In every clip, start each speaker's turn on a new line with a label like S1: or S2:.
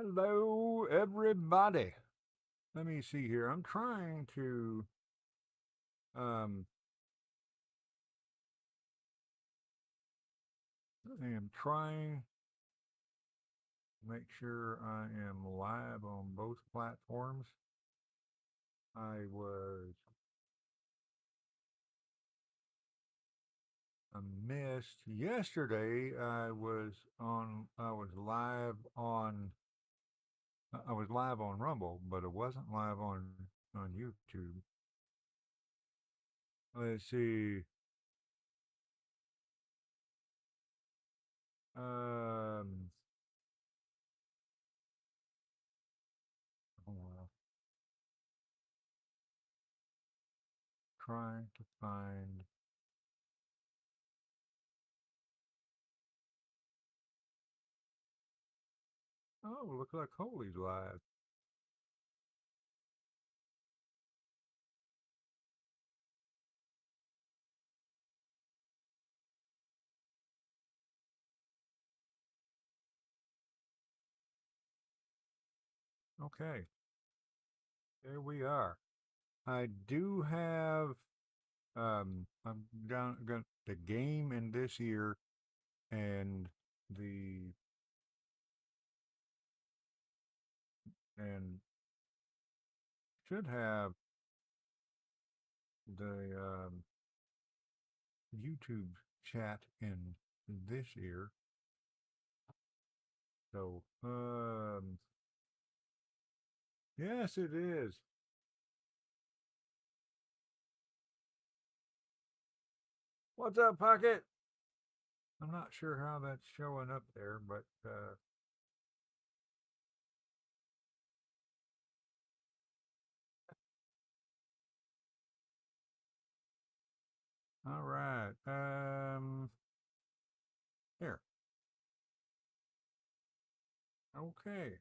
S1: Hello, everybody. Let me see here. I'm trying to um I am trying to make sure I am live on both platforms. I was missed yesterday. I was live on Rumble, but it wasn't live on YouTube. Let's see. Um oh, trying to find. Oh, look like Holy's live. Okay, there we are. I do have I'm down got the game in this year and the and should have the YouTube chat in this year. So yes it is. What's up, Pocket? I'm not sure how that's showing up there, but all right. Here. Okay.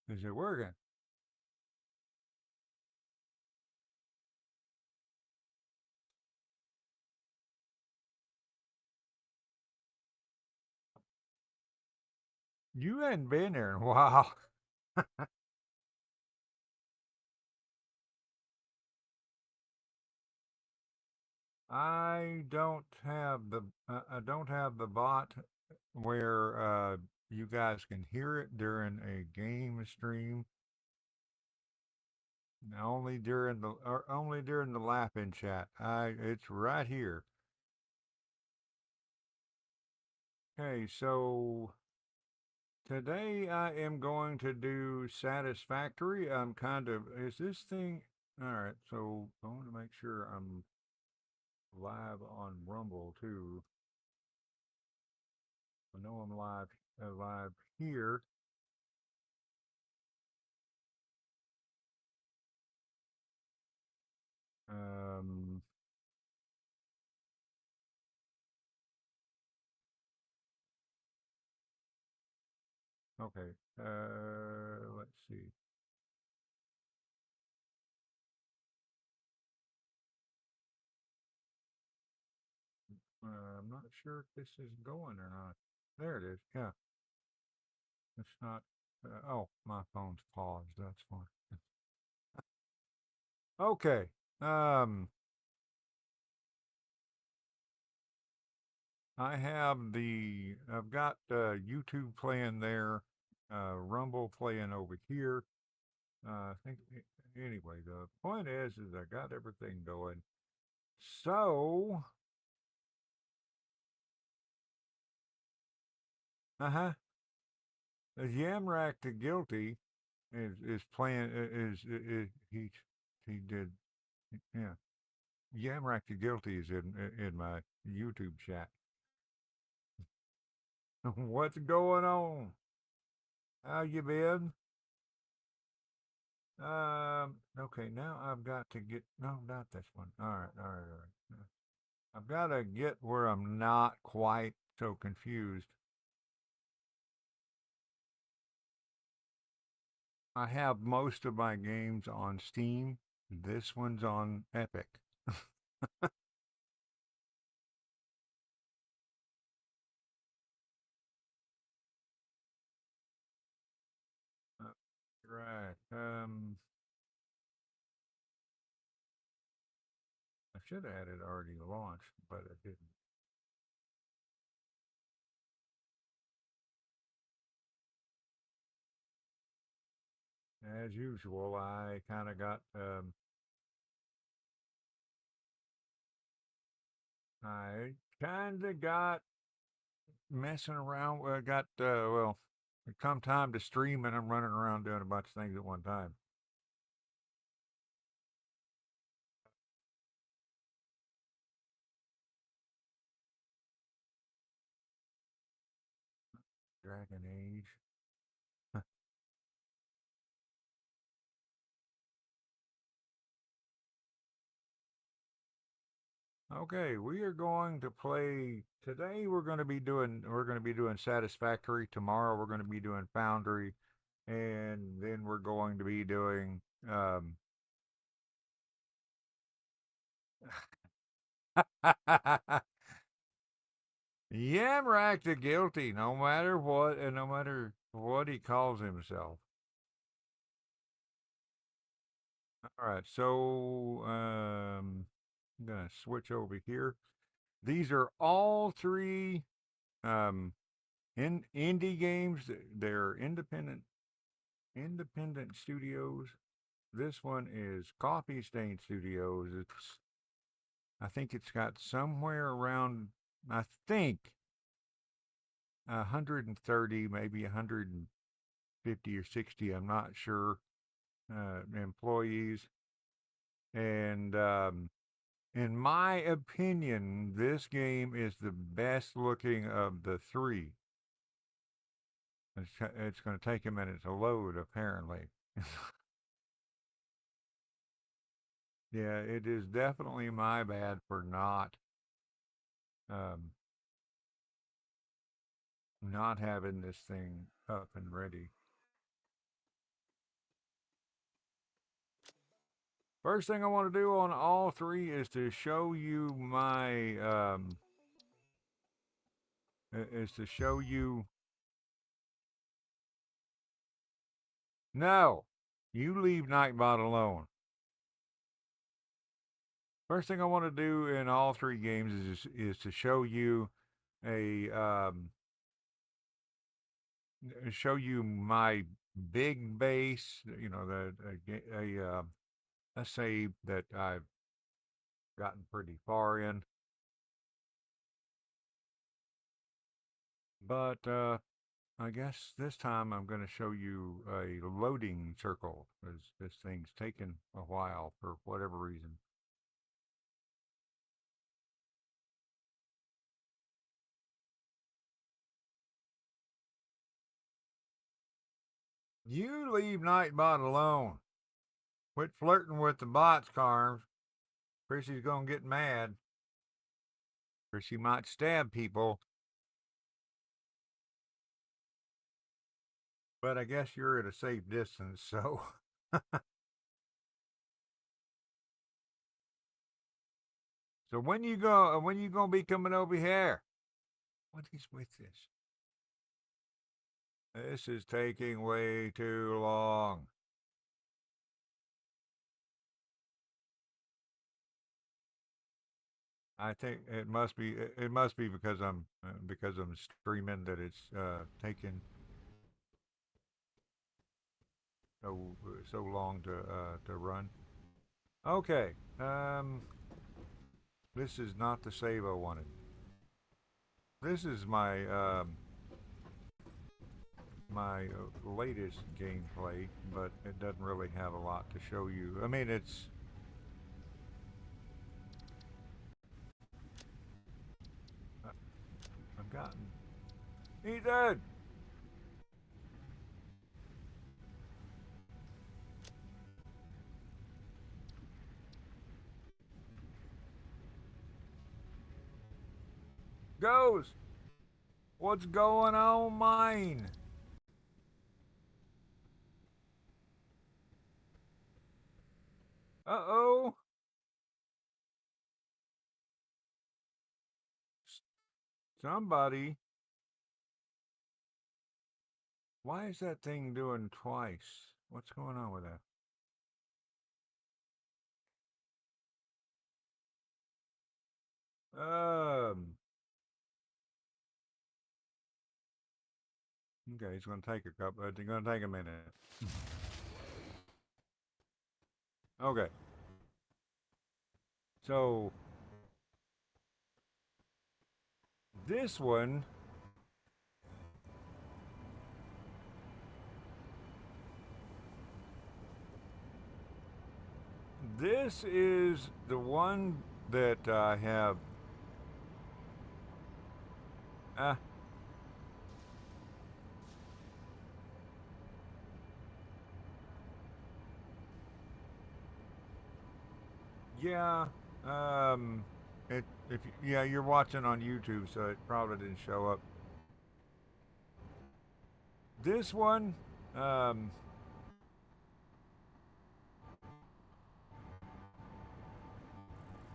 S1: Is it working? You hadn't been there in a while. I don't have the bot where you guys can hear it during a game stream. Only during the laughing chat. It's right here. Okay, so today I am going to do Satisfactory. Is this thing all right? So I want to make sure I'm live on Rumble too. I know I'm live here. Um, okay. Let's see. I'm not sure if this is going or not. There it is. Yeah, it's not. Oh, my phone's paused. That's fine. Okay. Um, I've got YouTube playing there, Rumble playing over here. I think anyway. The point is I got everything going. So, uh-huh. Yamrak the Guilty is playing is he did yeah. Yamrak the Guilty is in my YouTube chat. What's going on? How you been? Okay, now I've got to get no, not this one. All right. I've got to get where I'm not quite so confused. I have most of my games on Steam. This one's on Epic. Right. I should have had it already launched, but it didn't. As usual, I kind of got I kind of got messing around. Got well, it come time to stream, and I'm running around doing a bunch of things at one time. Dragon Age. Okay, we are going to play today. We're going to be doing Satisfactory. Tomorrow we're going to be doing Foundry, and then we're going to be doing Yamrak the guilty, no matter what, and no matter what he calls himself. All right, so I'm gonna switch over here. These are all three indie games. They're independent studios. This one is Coffee Stain Studios. I think it's got somewhere around, I think 130, maybe 150 or 60. I'm not sure. Employees, and in my opinion, this game is the best looking of the three. It's going to take a minute to load, apparently. Yeah, it is definitely my bad for um, not having this thing up and ready. First thing I want to do on all three is to show you my is to show you. No, you leave Nightbot alone. First thing I want to do in all three games is to show you a show you my big base. You know, a save that I've gotten pretty far in. But I guess this time I'm going to show you a loading circle, because this thing's taken a while for whatever reason. You leave Nightbot alone. Quit flirting with the bots, Carms. Chrissy's going to get mad. Or she might stab people. But I guess you're at a safe distance, so. So when you gonna be coming over here? What is with this? This is taking way too long. I think it must be because I'm streaming that it's taking so long to run. Okay. This is not the save I wanted. This is my latest gameplay, but it doesn't really have a lot to show you. I mean, it's I've gotten Ethan. Goes. What's going on, mine? Uh-oh. Somebody. Why is that thing doing twice? What's going on with that? Okay, it's going to take a couple. It's going to take a minute. Okay. So this one, this is the one that I have. Uh, yeah. Um, yeah, you're watching on YouTube, so it probably didn't show up. This one, um,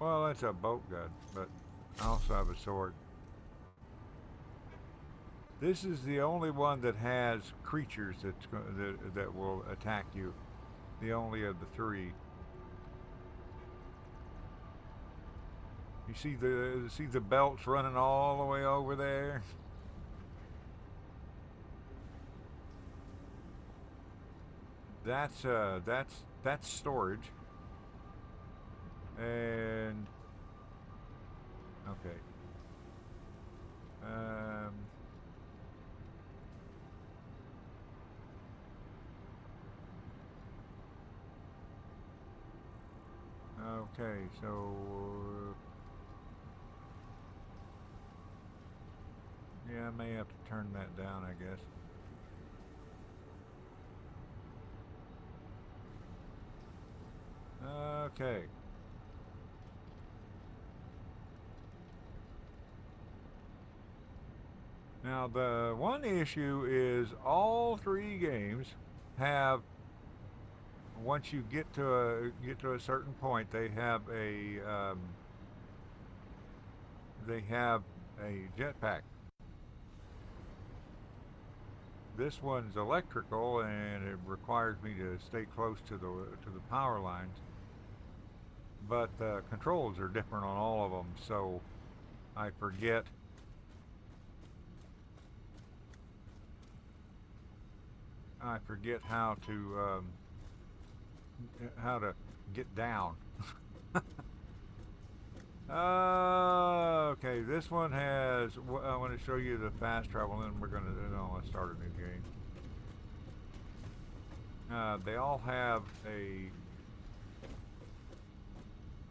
S1: well, that's a boat gun, but I also have a sword. This is the only one that has creatures that will attack you. The only of the three. You see the belts running all the way over there. That's storage. And okay. Um, okay, so yeah, I may have to turn that down, I guess. Okay. Now the one issue is all three games have once you get to a certain point, they have a jetpack. This one's electrical, and it requires me to stay close to the power lines. But the controls are different on all of them, so I forget. I forget how to get down. Okay, this one has. I want to show you the fast travel, and we're gonna. No, let's start a new game. They all have a.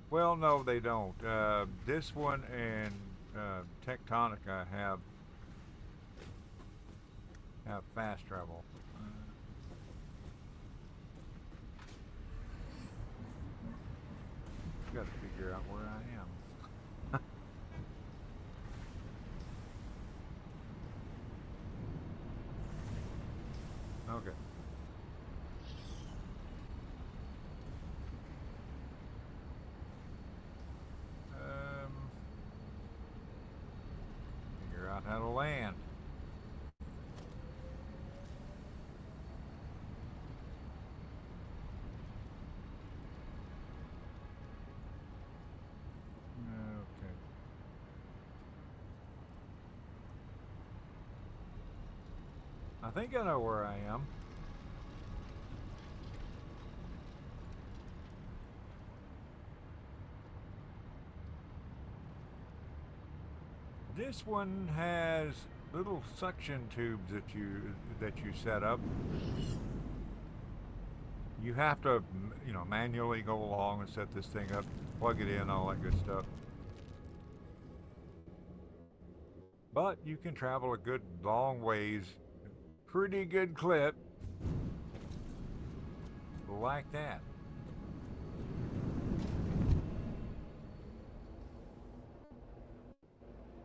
S1: Well, no, they don't. This one and Techtonica have fast travel. Got to figure out where I am. Okay. Figure out how to land. Okay. I think I know where I am. This one has little suction tubes that you set up. You have to, manually go along and set this thing up, plug it in, all that good stuff. But you can travel a good long ways, pretty good clip, like that.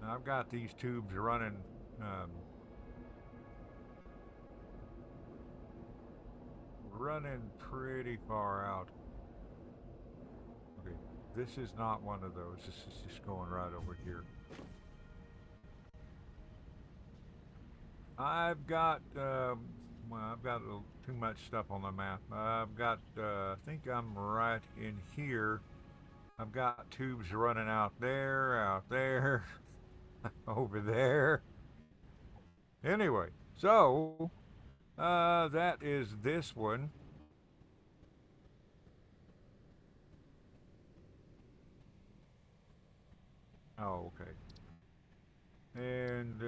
S1: Now I've got these tubes running pretty far out. This is not one of those. This is just going right over here. I've got, well, I've got too much stuff on the map. I've got, I think I'm right in here. I've got tubes running out there, over there. Anyway, so, that is this one. Oh, okay. And,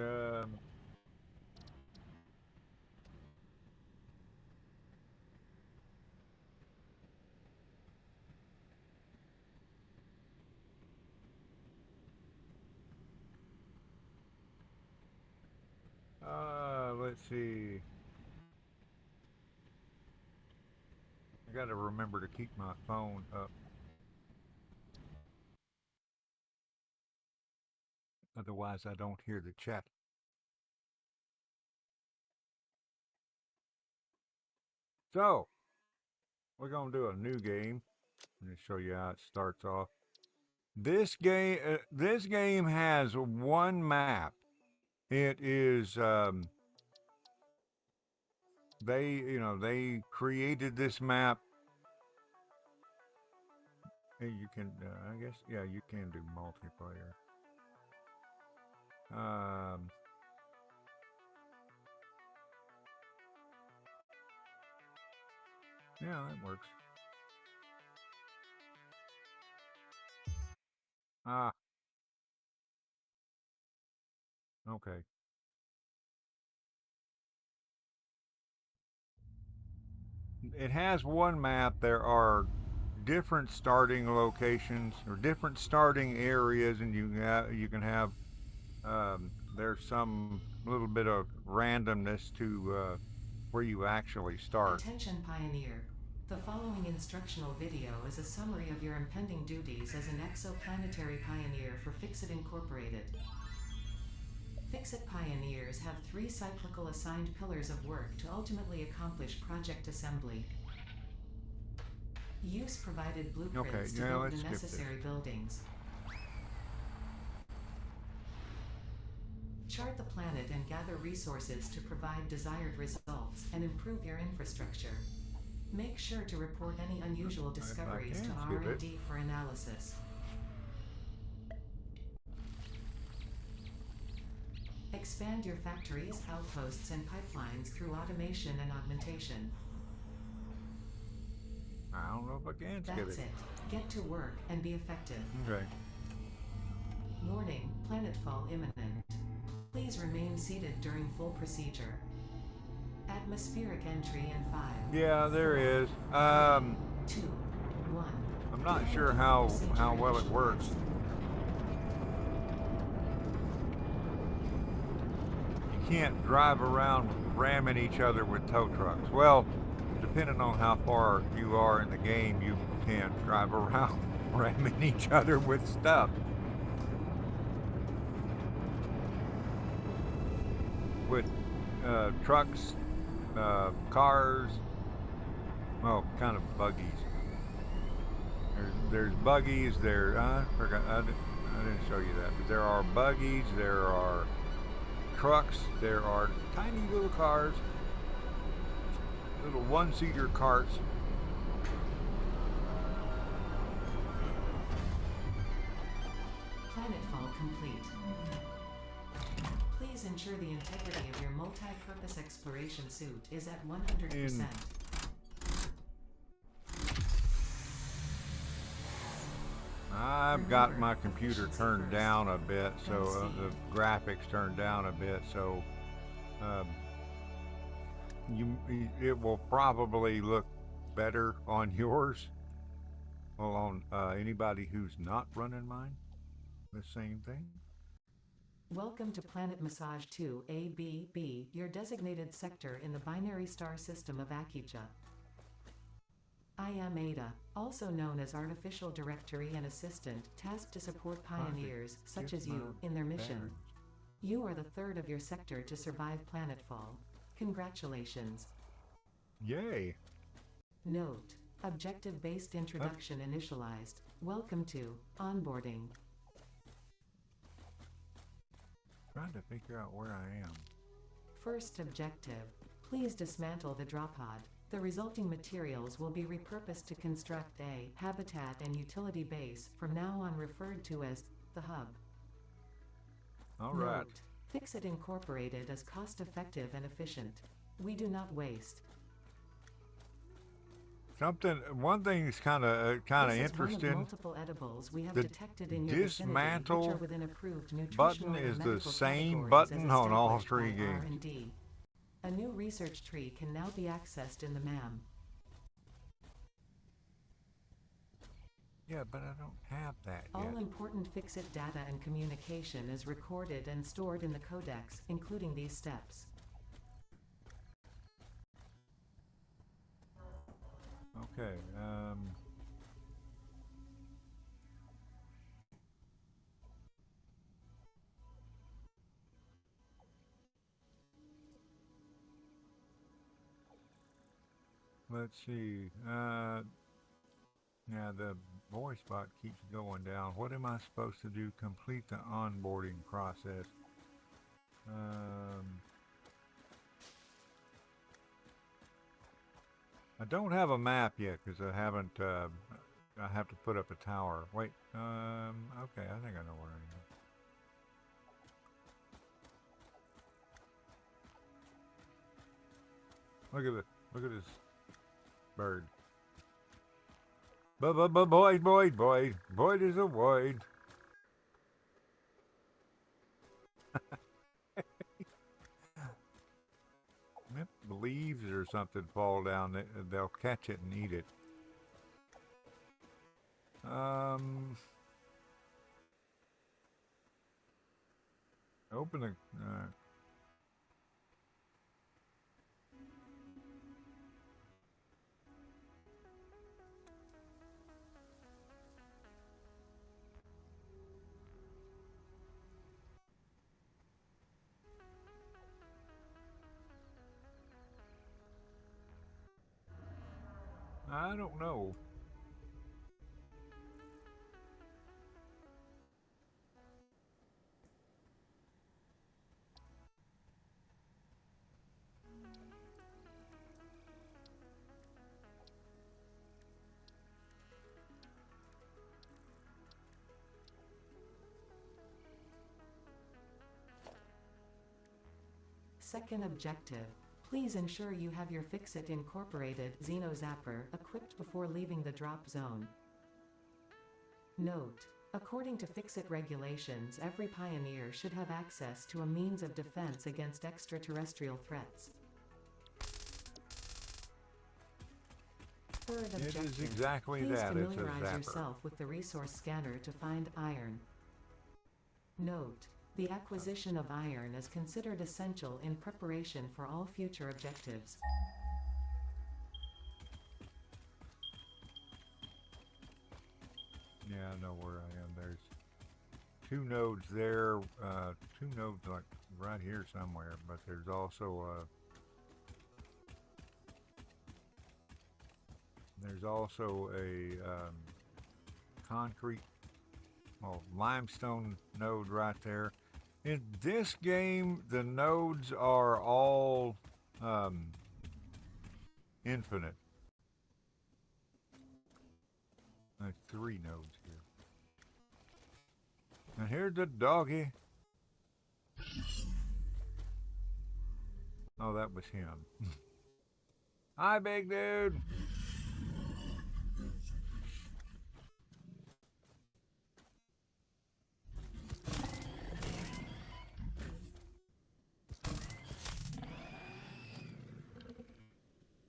S1: let's see. I got to remember to keep my phone up. Otherwise, I don't hear the chat. So, we're going to do a new game. Let me show you how it starts off. This game has one map. It is, they created this map. And you can, I guess, yeah, you can do multiplayer. Yeah, that works. Ah, okay. It has one map. There are different starting locations or different starting areas, and you can have there's some little bit of randomness to where you actually start.
S2: Attention Pioneer. The following instructional video is a summary of your impending duties as an exoplanetary pioneer for Fixit Incorporated. Fixit Pioneers have 3 cyclical assigned pillars of work to ultimately accomplish project assembly. Use provided blueprints to build the necessary buildings. Chart the planet and gather resources to provide desired results and improve your infrastructure. Make sure to report any unusual discoveries to R&D for analysis. Expand your factories, outposts, and pipelines through automation and augmentation.
S1: I don't know if I can skip it.
S2: That's it. Get to work and be effective.
S1: Okay.
S2: Warning, planetfall imminent. Please remain seated during full procedure. Atmospheric entry in 5.
S1: Yeah, there
S2: 4,
S1: is.
S2: 3, 2, 1.
S1: I'm not sure how well it works. You can't drive around ramming each other with tow trucks. Well, depending on how far you are in the game, you can drive around ramming each other with stuff. With trucks, cars, well, kind of buggies. There's buggies. I forgot. I didn't show you that, but there are buggies. There are trucks. There are tiny little cars, little one-seater carts.
S2: Planetfall complete. Please ensure the integrity of your multi-purpose exploration suit is at 100%.
S1: I've got my computer turned down a bit, so the graphics turned down a bit, so it will probably look better on yours. Well, on anybody who's not running mine, the same thing.
S2: Welcome to Planet Massage 2 ABB, your designated sector in the binary star system of Akija. I am Ada, also known as Artificial Directory and Assistant, tasked to support pioneers, such as you, in their mission. You are the third of your sector to survive planetfall. Congratulations.
S1: Yay.
S2: Note: objective-based introduction initialized. Welcome to onboarding.
S1: Trying to figure out where I am.
S2: First objective. Please dismantle the drop pod. The resulting materials will be repurposed to construct a habitat and utility base, from now on referred to as the hub.
S1: All right.
S2: Note, Fix-It Incorporated is cost-effective and efficient. We do not waste.
S1: One thing that's kind of
S2: This is one of
S1: interesting.
S2: multiple edibles we have
S1: The
S2: detected in your vicinity,
S1: dismantle
S2: which are within approved
S1: button
S2: nutritional and
S1: is the
S2: medical
S1: same
S2: categories
S1: button
S2: as
S1: on all
S2: established
S1: three
S2: by
S1: games.
S2: R&D. A new research tree can now be accessed in the MAM.
S1: Yeah, but I don't have that
S2: All
S1: yet.
S2: important Fix-It data and communication is recorded and stored in the codex, including these steps.
S1: Okay. Let's see. Yeah, the voice bot keeps going down. What am I supposed to do? Complete the onboarding process. I don't have a map yet because I haven't. I have to put up a tower. Wait. Okay, I think I know where I am. Look at this bird. Boyd is a void. If leaves or something fall down, they'll catch it and eat it. Open the. I don't know.
S2: Second objective. Please ensure you have your Fix-It Incorporated Xeno Zapper equipped before leaving the drop zone. Note: According to Fix-It regulations, every pioneer should have access to a means of defense against extraterrestrial threats. Third objective.
S1: It is exactly
S2: Please
S1: that. It's a
S2: familiarize
S1: zapper.
S2: yourself with the resource scanner to find iron. Note: The acquisition of iron is considered essential in preparation for all future objectives.
S1: Yeah, I know where I am. There's two nodes there, two nodes like right here somewhere, but there's also a concrete, well, limestone node right there. In this game, the nodes are all infinite. There's 3 nodes here. And here's the doggy. Oh, that was him. Hi, big dude.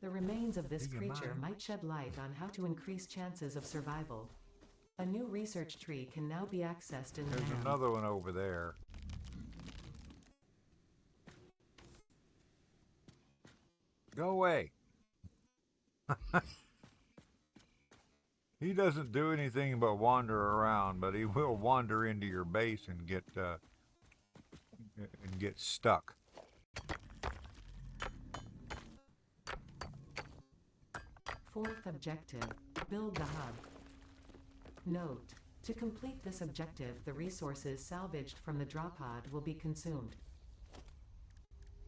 S2: The remains of this
S1: Do you
S2: creature
S1: mind?
S2: might shed light on how to increase chances of survival. A new research tree can now be accessed in the
S1: There's
S2: MAM.
S1: another one over there. Go away. He doesn't do anything but wander around, but he will wander into your base and get stuck.
S2: Fourth objective: build the hub. Note: to complete this objective, the resources salvaged from the drop pod will be consumed.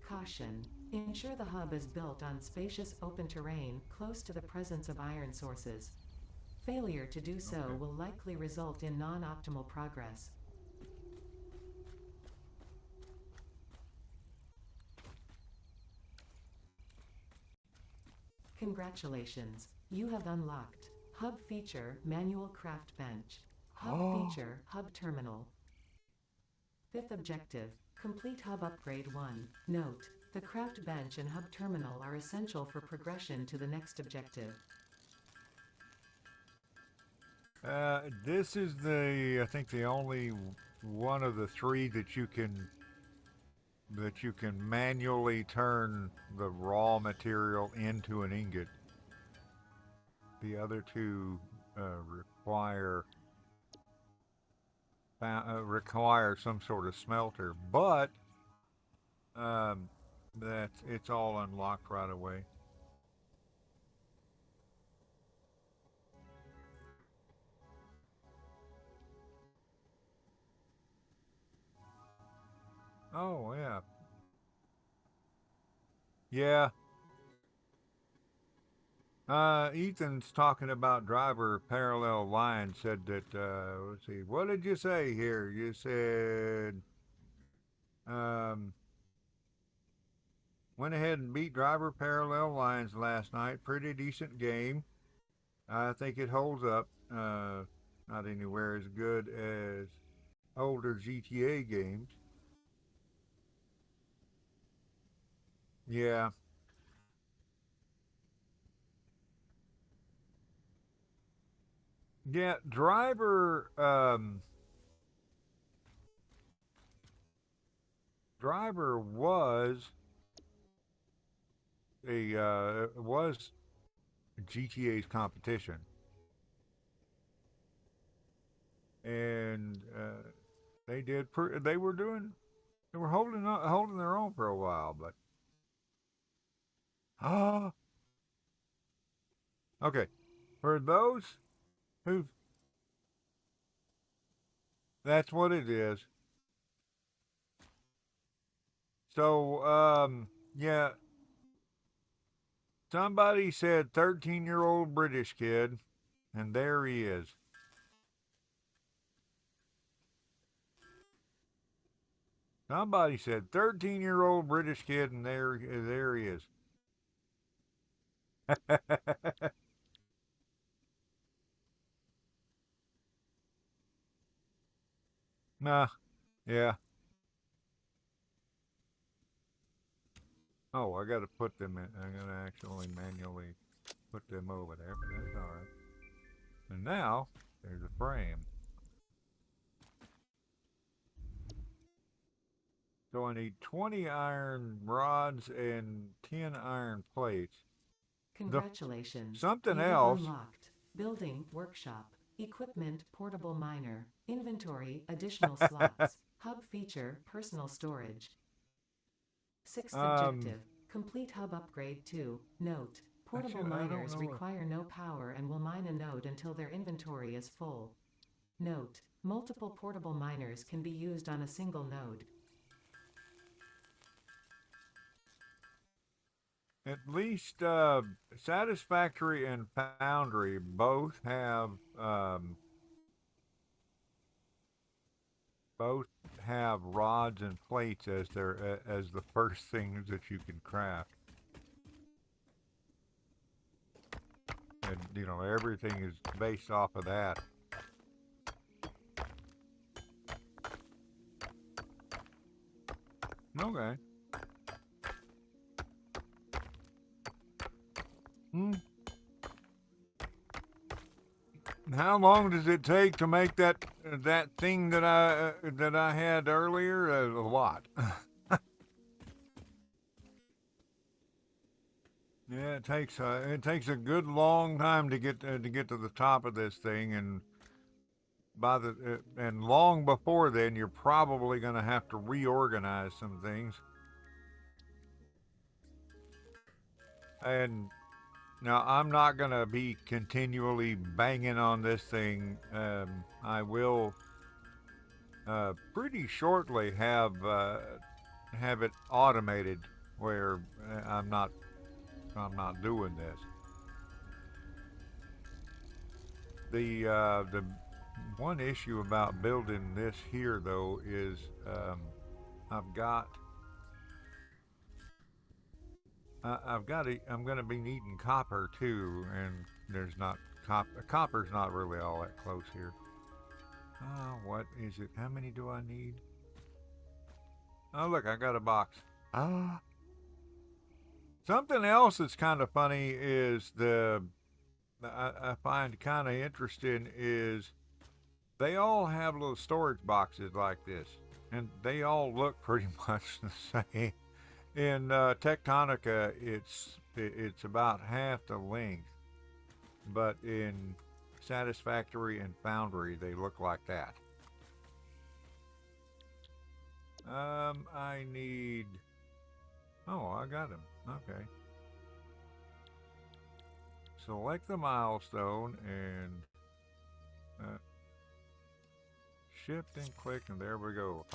S2: Caution: ensure the hub is built on spacious open terrain close to the presence of iron sources. Failure to do so will likely result in non-optimal progress. Congratulations, you have unlocked Hub Feature Manual Craft Bench. Hub Feature Hub Terminal. Fifth objective: complete Hub Upgrade 1. Note: the craft bench and hub terminal are essential for progression to the next objective.
S1: This is I think the only one of the three that you can manually turn the raw material into an ingot. The other two require some sort of smelter, but it's all unlocked right away. Oh yeah, yeah. Ethan's talking about driver parallel line. Said that. Let's see. What did you say here? You said. Went ahead and beat driver parallel lines last night. Pretty decent game. I think it holds up. Not anywhere as good as older GTA games. Yeah. Yeah, driver was GTA's competition, and they were holding their own for a while, but ah, okay, for those who that's what it is. So yeah, somebody said 13-year-old British kid, and there he is. Somebody said 13-year-old British kid, and there he is. Nah, yeah. Oh, I got to put them in. I'm going to actually manually put them over there, but that's all right. And now, there's a frame. So I need 20 iron rods and 10 iron plates.
S2: Congratulations.
S1: Something
S2: you
S1: else.
S2: Unlocked. Building Workshop. Equipment Portable Miner. Inventory Additional slots. Hub Feature Personal Storage. Sixth objective: complete Hub Upgrade 2. Note: portable miners require no power and will mine a node until their inventory is full. Note: multiple portable miners can be used on a single node.
S1: At least Satisfactory and Foundry both have rods and plates as the first things that you can craft. And everything is based off of that. Okay. How long does it take to make that thing that I had earlier? A lot. Yeah, it takes a good long time to get to the top of this thing, and and long before then, you're probably going to have to reorganize some things. And Now, I'm not going to be continually banging on this thing. I will pretty shortly have it automated where I'm not doing this. The one issue about building this here though is I've got I'm going to be needing copper too, and there's not copper's not really all that close here. What is it? How many do I need? Oh, look, I got a box. Ah. Something else that's kind of funny is I find kind of interesting is they all have little storage boxes like this, and they all look pretty much the same. In Techtonica, it's about half the length, but in Satisfactory and Foundry, they look like that. I need. Oh, I got them. Okay. Select the milestone and uh, shift and click, and there we go.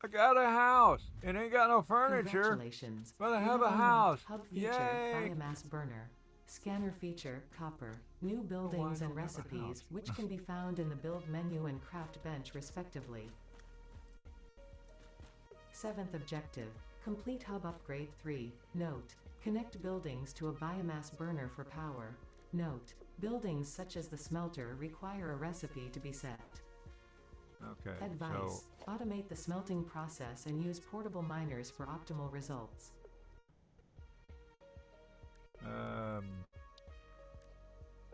S1: I got a house. It ain't got no furniture,
S2: Congratulations.
S1: but I
S2: You
S1: have a
S2: unlocked
S1: house.
S2: Hub feature,
S1: Yay!
S2: biomass burner. Scanner feature, copper. New buildings and recipes, which can be found in the build menu and craft bench respectively. 7th objective. Complete hub upgrade 3. Note. Connect buildings to a biomass burner for power. Note. Buildings such as the smelter require a recipe to be set.
S1: Okay,
S2: Advice. Automate the smelting process and use portable miners for optimal results.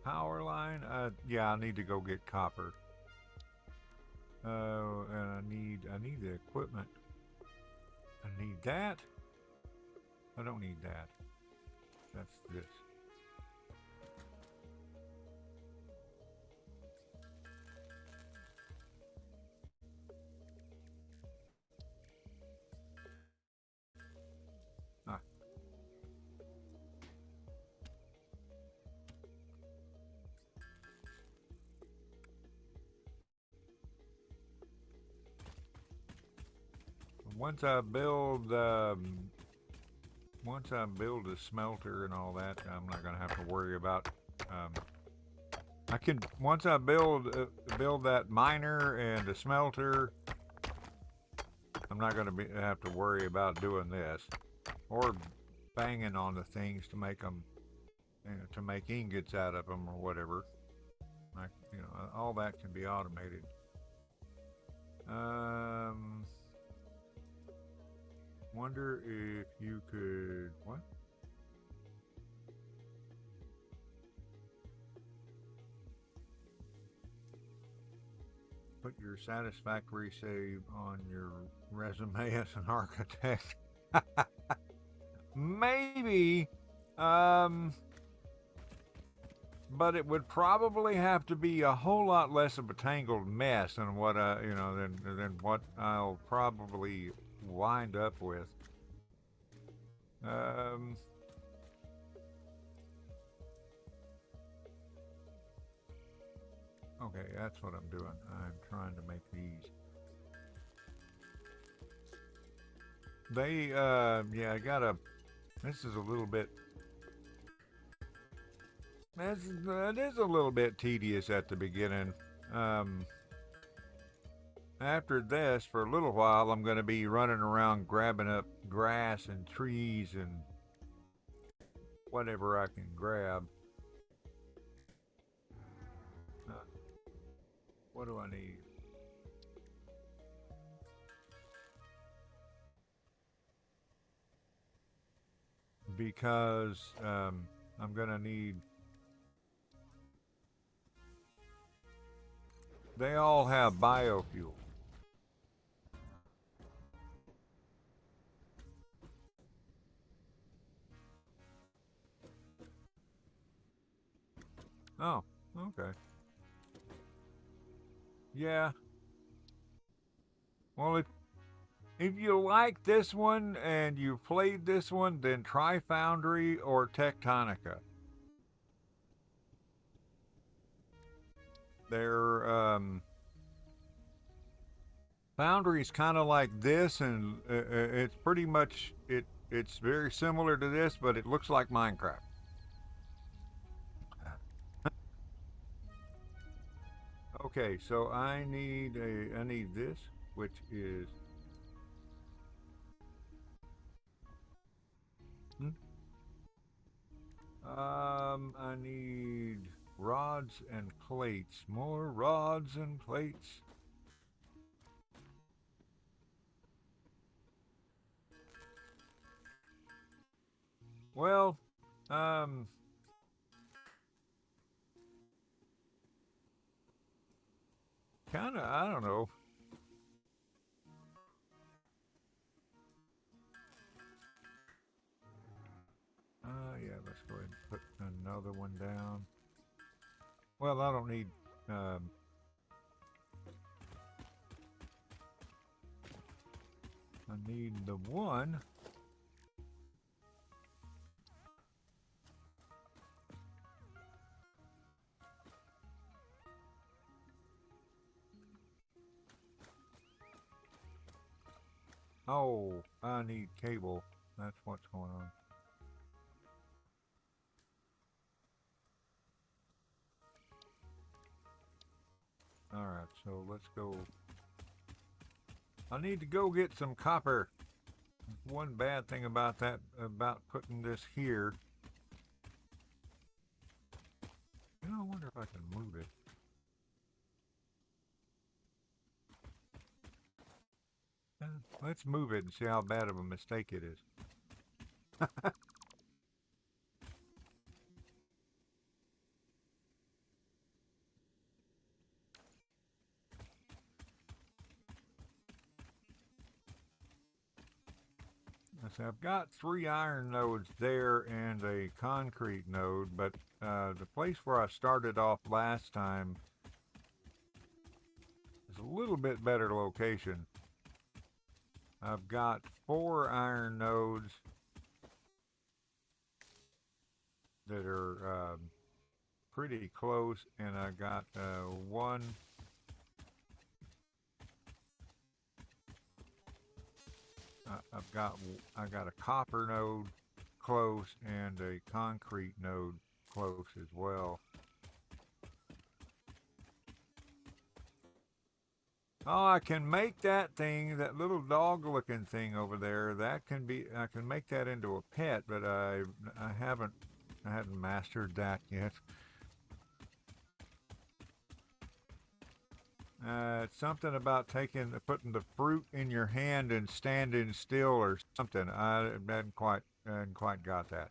S1: Power line. Yeah, I need to go get copper. And I need the equipment. I need that. I don't need that. That's this. Ah. Once I build a smelter and all that, I'm not gonna have to worry about. I can once I build that miner and the smelter. I'm not gonna have to worry about doing this or banging on the things to make them, to make ingots out of them or whatever. Like all that can be automated. Wonder if you could what? Put your Satisfactory save on your resume as an architect. Maybe, but it would probably have to be a whole lot less of a tangled mess than what than what I'll probably wind up with. Okay, that's what I'm doing. I'm trying to make these. Yeah, I gotta. This is a little bit. It is a little bit tedious at the beginning. After this, for a little while, I'm going to be running around grabbing up grass and trees and whatever I can grab. What do I need? Because I'm going to need. They all have biofuel. Oh, okay. Yeah. Well, If you like this one and you've played this one, then try Foundry or Techtonica. They're Foundry is kind of like this, and it's pretty much it. It's very similar to this, but it looks like Minecraft. Okay, so I need this, which is I need rods and plates. More rods and plates. Well, um, kind of. I don't know. Yeah. Let's go ahead and put another one down. Well, I don't need. Um, I need the one. Oh, I need cable. That's what's going on. Alright, so let's go. I need to go get some copper. One bad thing about that, about putting this here. You know, I wonder if I can move it. Let's move it and see how bad of a mistake it is. So I've got 3 iron nodes there and a concrete node, but the place where I started off last time is a little bit better location. I've got 4 iron nodes that are pretty close, and I got one. I got a copper node close and a concrete node close as well. Oh, I can make that thing, that little dog-looking thing over there. That can be. I can make that into a pet, but I haven't mastered that yet. It's something about putting the fruit in your hand and standing still or something. I hadn't quite got that.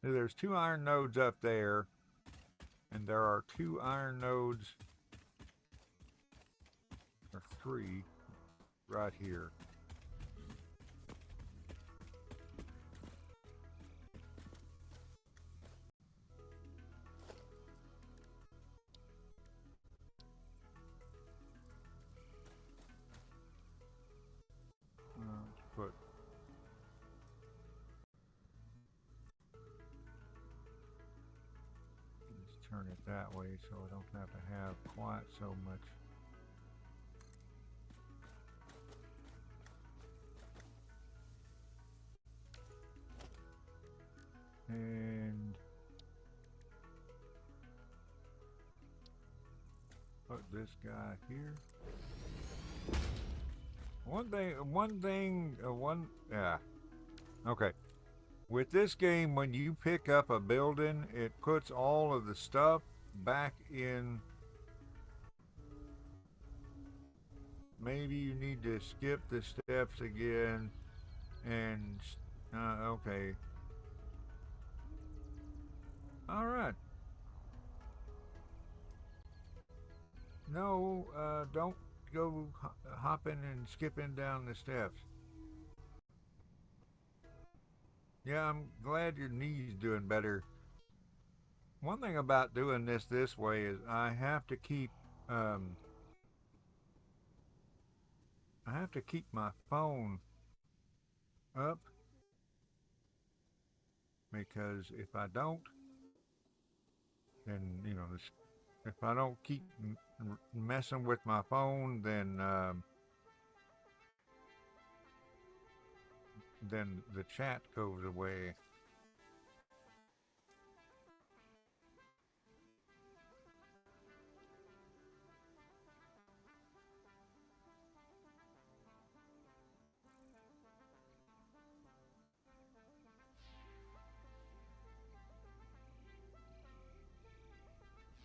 S1: There's 2 iron nodes up there, and there are 2 iron nodes, or 3, right here. Let's put. Let's turn it that way so I don't have to have quite so much. And put this guy here. Yeah. Okay. With this game, when you pick up a building, it puts all of the stuff back in. Maybe you need to skip the steps again and, okay. All right. No, don't go hopping and skipping down the steps. Yeah, I'm glad your knee's doing better. One thing about doing this way is I have to keep I have to keep my phone up because if I don't, then if I don't keep messing with my phone, then the chat goes away.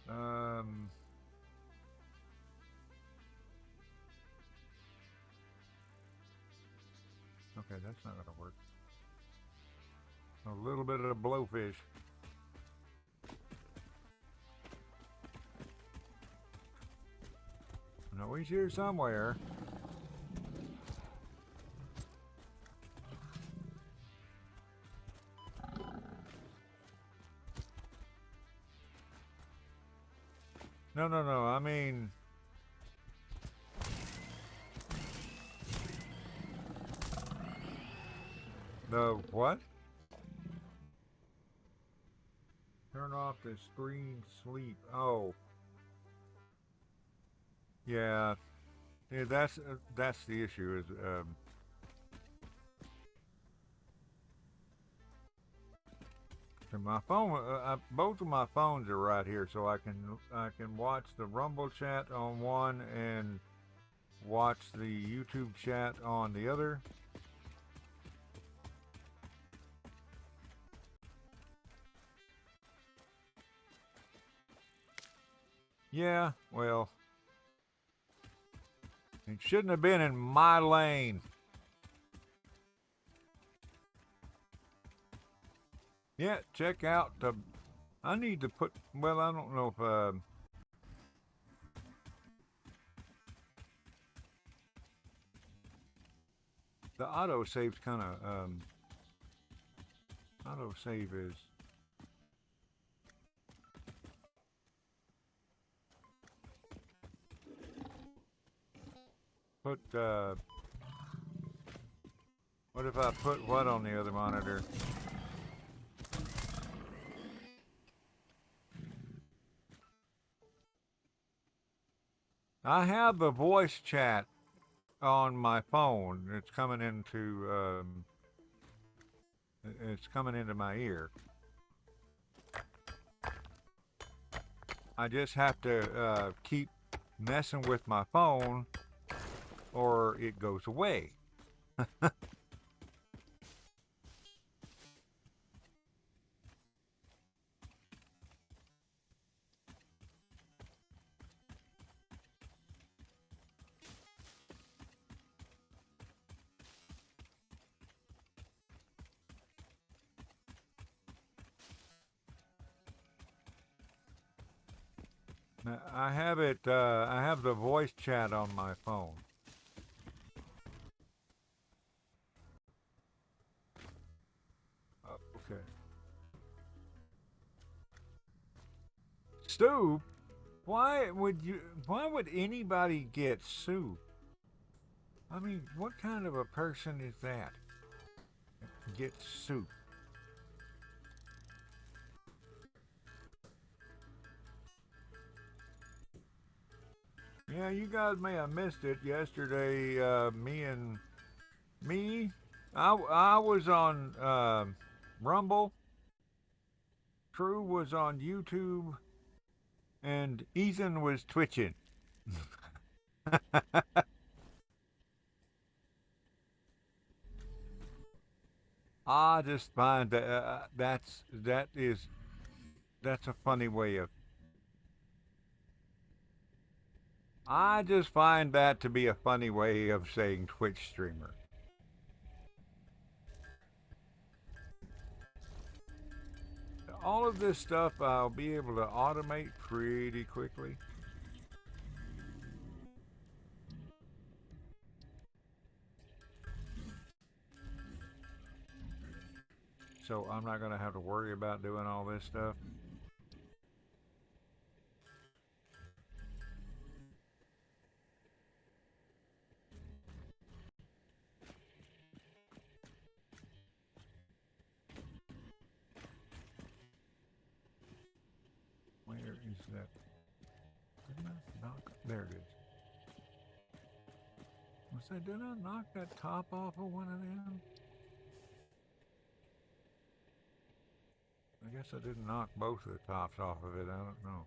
S1: Um, okay, that's not gonna work. A little bit of blowfish. No, he's here somewhere. No, no, no. I mean, the what? Turn off the screen sleep. Oh, yeah. Yeah, that's the issue. Is my phone? Both of my phones are right here, so I can watch the Rumble chat on one and watch the YouTube chat on the other. Yeah, well, it shouldn't have been in my lane. Yeah, check out the. I need to put. Well, I don't know if. The autosave's kind of. Autosave is. Put. What if I put what on the other monitor? I have the voice chat on my phone. It's coming into. It's coming into my ear. I just have to keep messing with my phone, or it goes away. I have it. I have the voice chat on my phone. Okay. Soup? Why would you? Why would anybody get soup? I mean, what kind of a person is that? Get soup. Yeah, you guys may have missed it yesterday. Me, I was on Rumble. True was on YouTube, and Ethan was twitching. I just find that that's a funny way of. I just find that to be a funny way of saying Twitch streamer. All of this stuff I'll be able to automate pretty quickly. So I'm not going to have to worry about doing all this stuff. is that? Didn't I knock? There it is. Did I knock that top off of one of them? I guess I didn't knock both of the tops off of it. I don't know.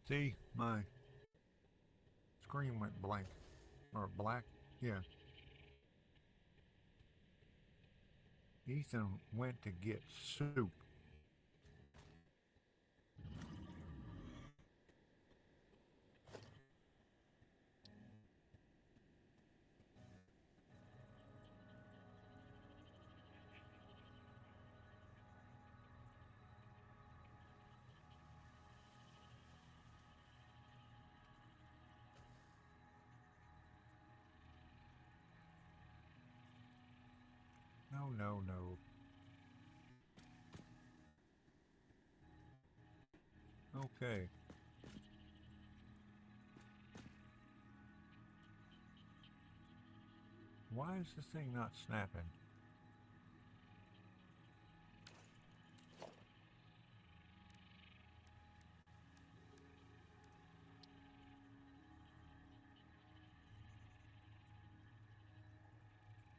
S1: See, my screen went blank. Or black. Yeah. Ethan went to get soup. No, no, no. Okay. Why is this thing not snapping?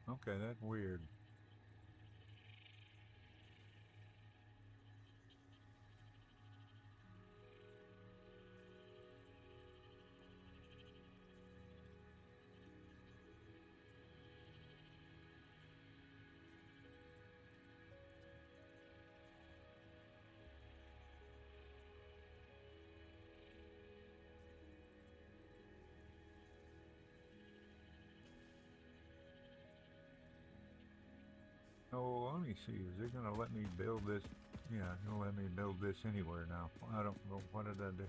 S1: Okay, that's weird. Oh, let me see. Is it going to let me build this? Yeah, it's going to let me build this anywhere now. I don't know. What did I do?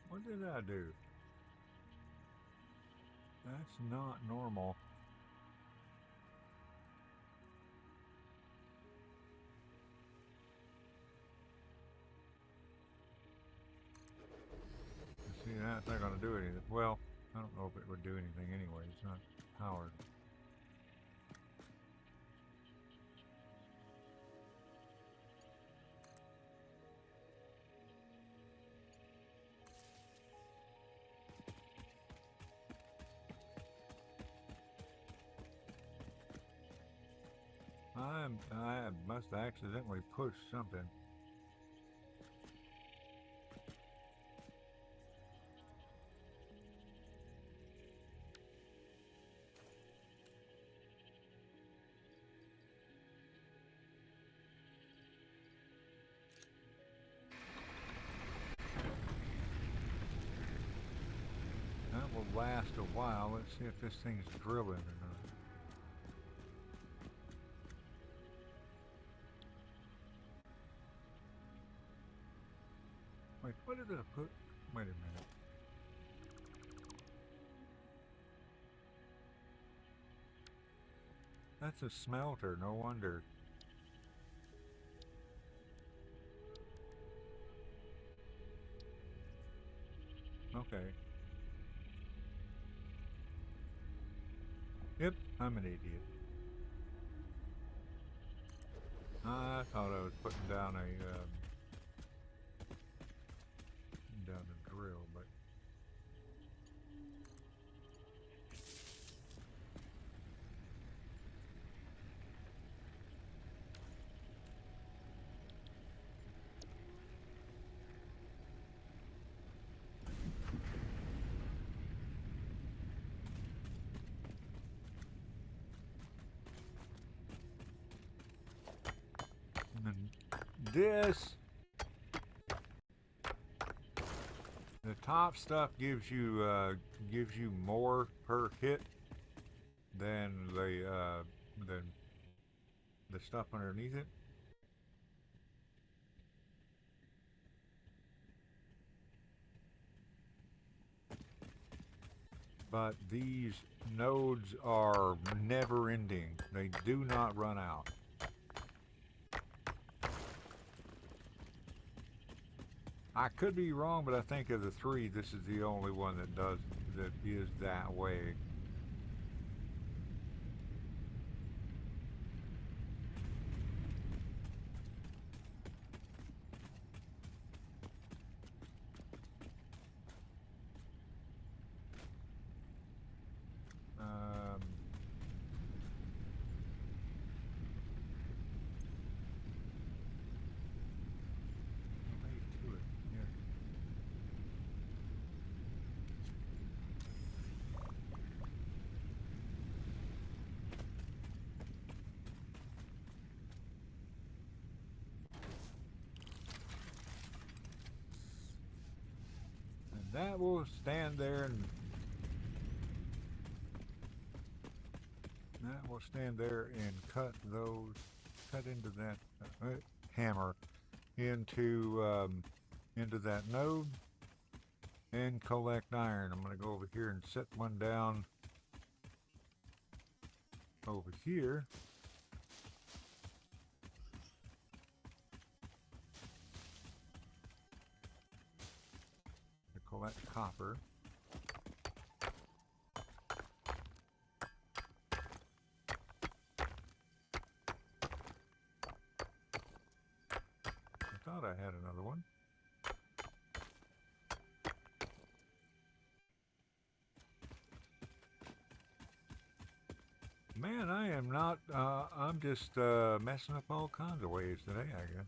S1: What did I do? That's not normal. See, that's not going to do anything. Well, I don't know if it would do anything anyway. It's not powered. I must have accidentally pushed something. That will last a while. Let's see if this thing's drilling or not. Wait, what did I put? Wait a minute. That's a smelter, no wonder. Okay. Yep, I'm an idiot. I thought I was putting down a drill, but this, the top stuff gives you more per hit than the stuff underneath it. But these nodes are never ending. They do not run out. I could be wrong, but I think of the three, this is the only one that is that way. That will stand there and cut into that hammer into that node and collect iron. I'm going to go over here and set one down over here. Collect copper. I thought I had another one. Man, I am not, I'm just messing up all kinds of ways today, I guess.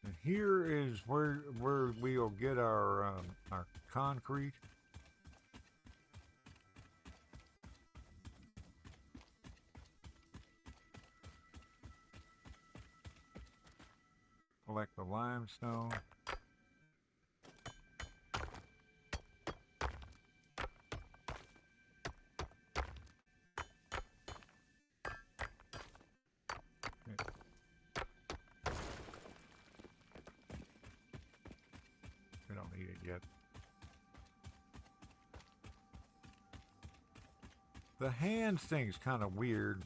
S1: And here is where we'll get our concrete. Collect the limestone. Yet. The hands thing's kind of weird.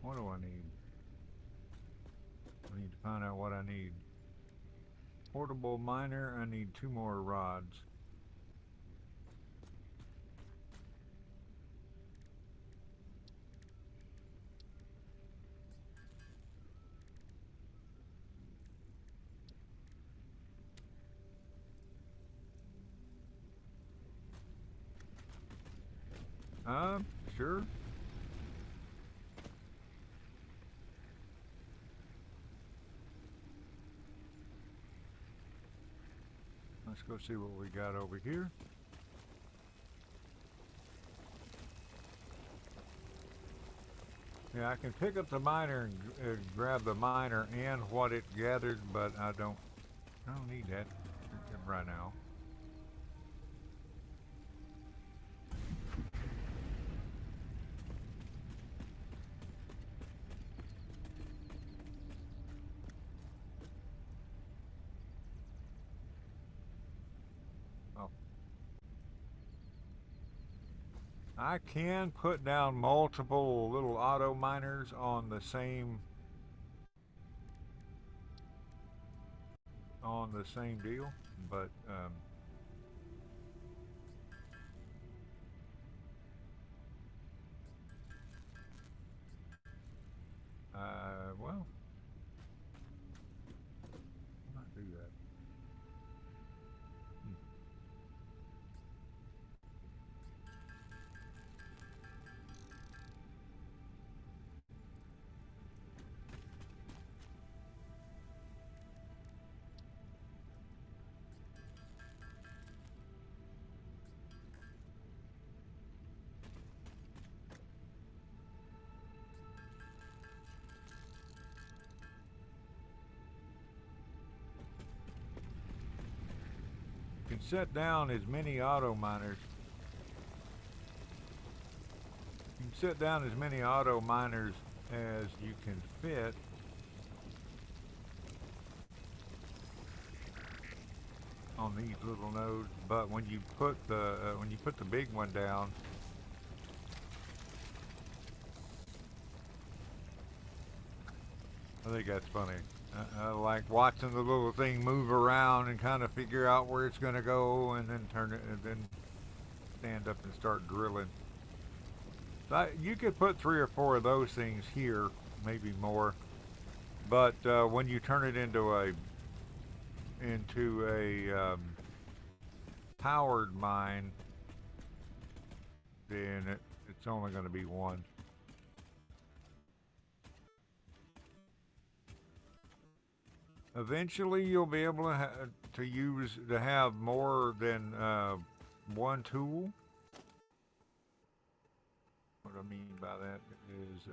S1: What do I need? I need to find out what I need. Portable miner, I need 2 more rods. Sure. Let's go see what we got over here. Yeah, I can pick up the miner and grab the miner and what it gathered, but I don't need that right now. I can put down multiple little auto miners on the same deal, but well, I might do that. can set down as many auto miners. You can set down as many auto miners as you can fit. On these little nodes, but when you put the big one down, I think that's funny. I like watching the little thing move around and kind of figure out where it's going to go, and then turn it, and then stand up and start drilling. You could put 3 or 4 of those things here, maybe more. But when you turn it into a powered mine, then it's only going to be 1. Eventually, you'll be able to have more than 1 tool. What I mean by that is,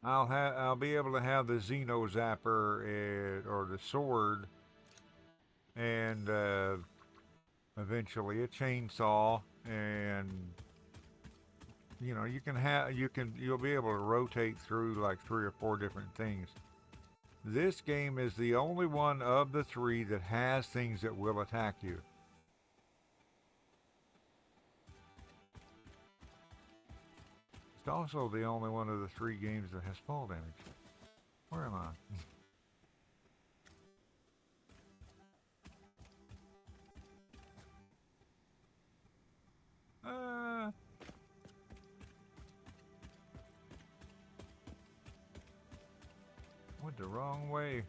S1: I'll be able to have the Xeno Zapper or the sword, and eventually a chainsaw, and you'll be able to rotate through like 3 or 4 different things. This game is the only one of the 3 that has things that will attack you. It's also the only one of the 3 games that has fall damage. Where am I? Went the wrong way.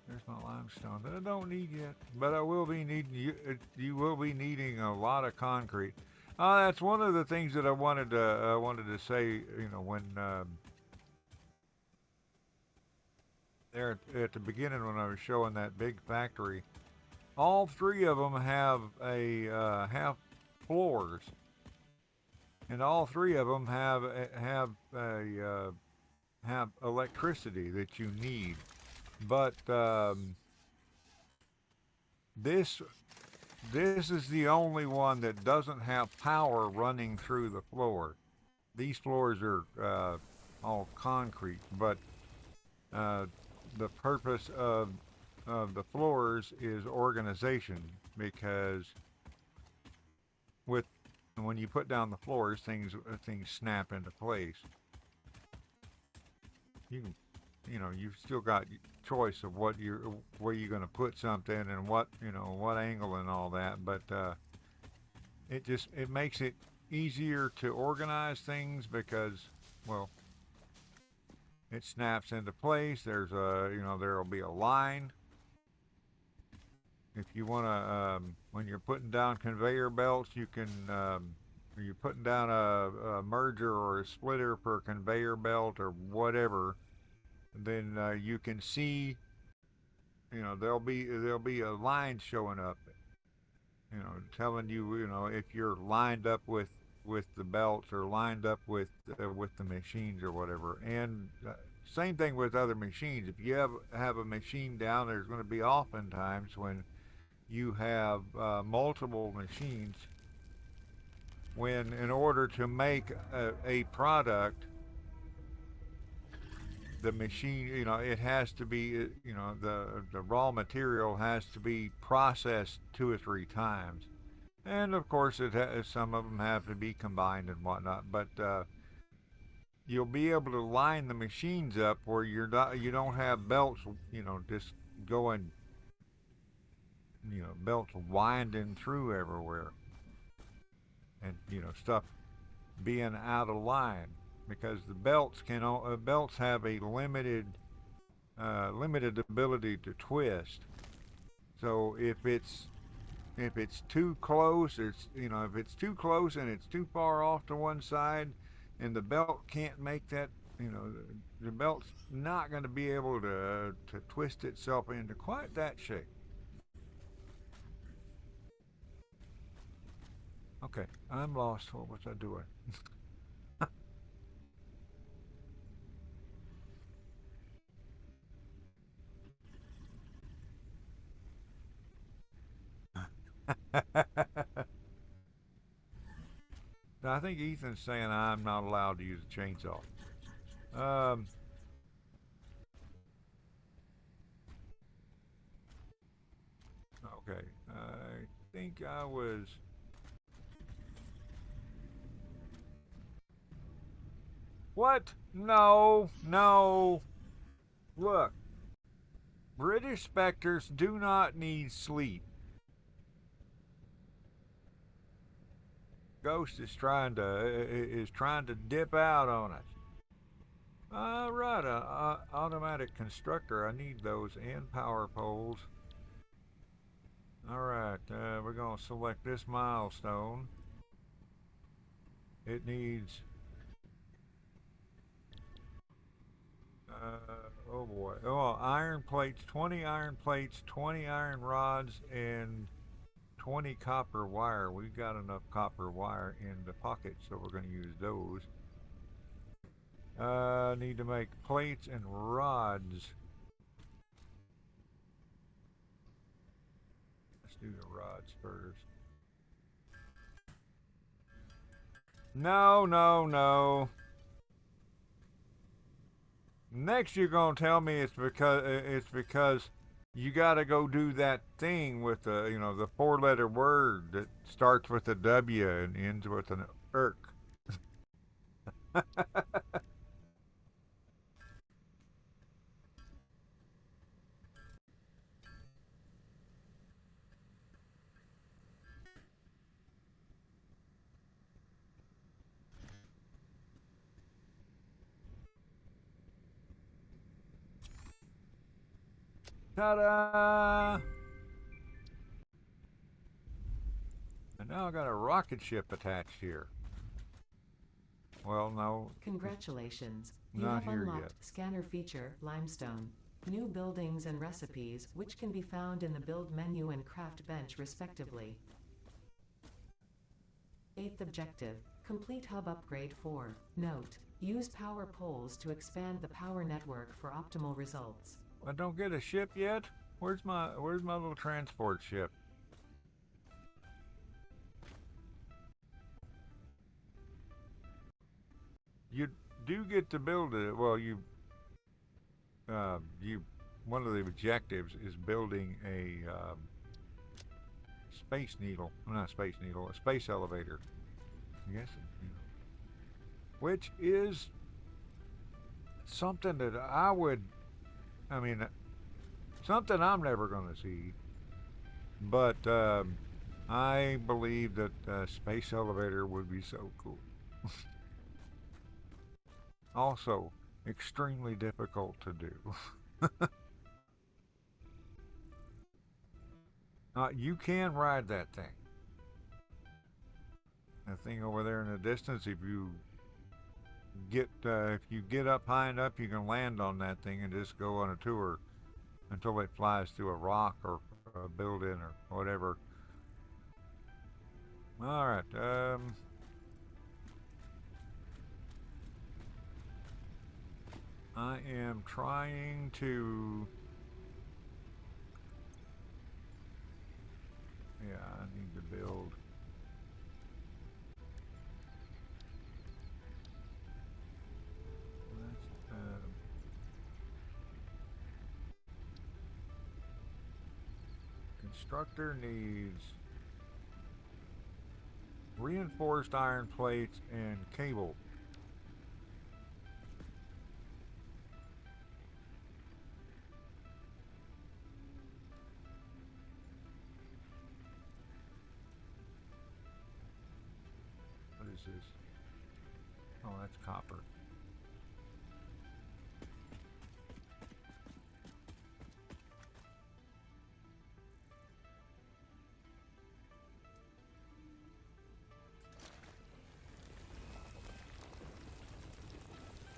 S1: There's my limestone that I don't need yet, but I will be needing. You will be needing a lot of concrete. That's one of the things that I wanted to say. When there at the beginning when I was showing that big factory, all 3 of them have have floors, and all 3 of them have electricity that you need. But this is the only one that doesn't have power running through the floor. These floors are all concrete, but the purpose of the floors is organization, because when you put down the floors, things snap into place. You've still got choice of where you're going to put something, and what angle and all that, but it makes it easier to organize things, because, well, it snaps into place. There'll be a line. If you want to, when you're putting down conveyor belts, you can, you're putting down a merger or a splitter for a conveyor belt or whatever, then you can see, there'll be a line showing up, telling you, if you're lined up with the belts, or lined up with the machines or whatever. And same thing with other machines. If you have a machine down, there's going to be oftentimes when you have multiple machines, when in order to make a product, the machine, it has to be, the raw material has to be processed 2 or 3 times. And of course, some of them have to be combined and whatnot, but you'll be able to line the machines up where you don't have belts, just going, belts winding through everywhere, and stuff being out of line, because the belts have a limited ability to twist. So if it's too close, if it's too close and it's too far off to one side, and the belt can't make that, the belt's not going to be able to twist itself into quite that shape. Okay, I'm lost. What was I doing? I think Ethan's saying I'm not allowed to use a chainsaw. Um, okay. I think I was. What? No, no. Look, British specters do not need sleep. Ghost is trying to dip out on us. Right, automatic constructor. I need those and power poles. All right, we're gonna select this milestone. It needs. Oh boy. Oh, iron plates. 20 iron plates, 20 iron rods, and 20 copper wire. We've got enough copper wire in the pocket, so we're going to use those. Need to make plates and rods. Let's do the rods first. No, no, no. Next, you're gonna tell me it's because you got to go do that thing with the four-letter word that starts with a W and ends with an irk. Ta-da! And now I got a rocket ship attached here. Well, no.
S2: Congratulations. You
S1: Not
S2: have
S1: here
S2: unlocked
S1: yet.
S2: Scanner feature, Limestone. New buildings and recipes, which can be found in the Build menu and Craft bench respectively. 8th objective. Complete hub upgrade 4. Note. Use power poles to expand the power network for optimal results.
S1: I don't get a ship yet? Where's my little transport ship? You do get to build it. Well, one of the objectives is building a space needle. Well, not space needle, a space elevator. Yes, which is something that something I'm never going to see. But I believe that a space elevator would be so cool. Also, extremely difficult to do. You can ride that thing. That thing over there in the distance, if you get up high enough, you can land on that thing and just go on a tour until it flies through a rock or a building or whatever. All right. I am trying to. Yeah, I need to build. Constructor needs reinforced iron plates and cable. What is this? Oh, that's copper.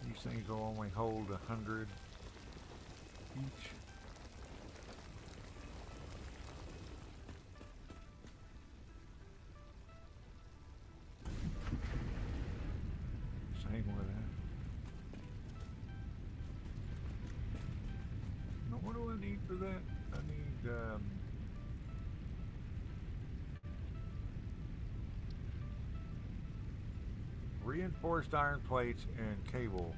S1: These things will only hold 100 each. Same with that. Now what do I need for that? I need reinforced iron plates and cable.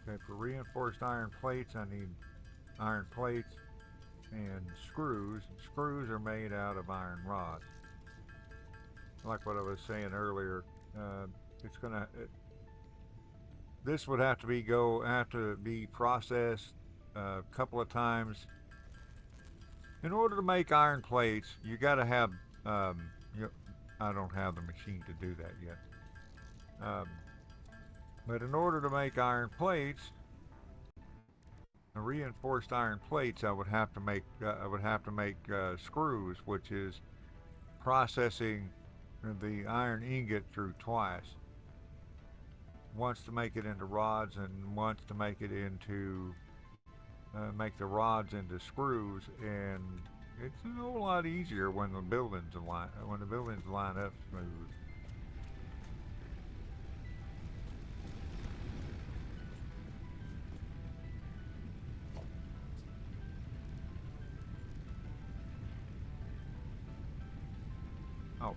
S1: Okay, for reinforced iron plates, I need iron plates and screws. Screws are made out of iron rods. Like what I was saying earlier, it's gonna. This would have to be processed a couple of times. In order to make iron plates, you got to have. You, I don't have the machine to do that yet. Um, but in order to make iron plates, reinforced iron plates, I would have to make screws, which is processing the iron ingot through twice. Once to make it into rods, and once to make it into make the rods into screws, and it's a whole lot easier when the buildings line up smooth. Oh.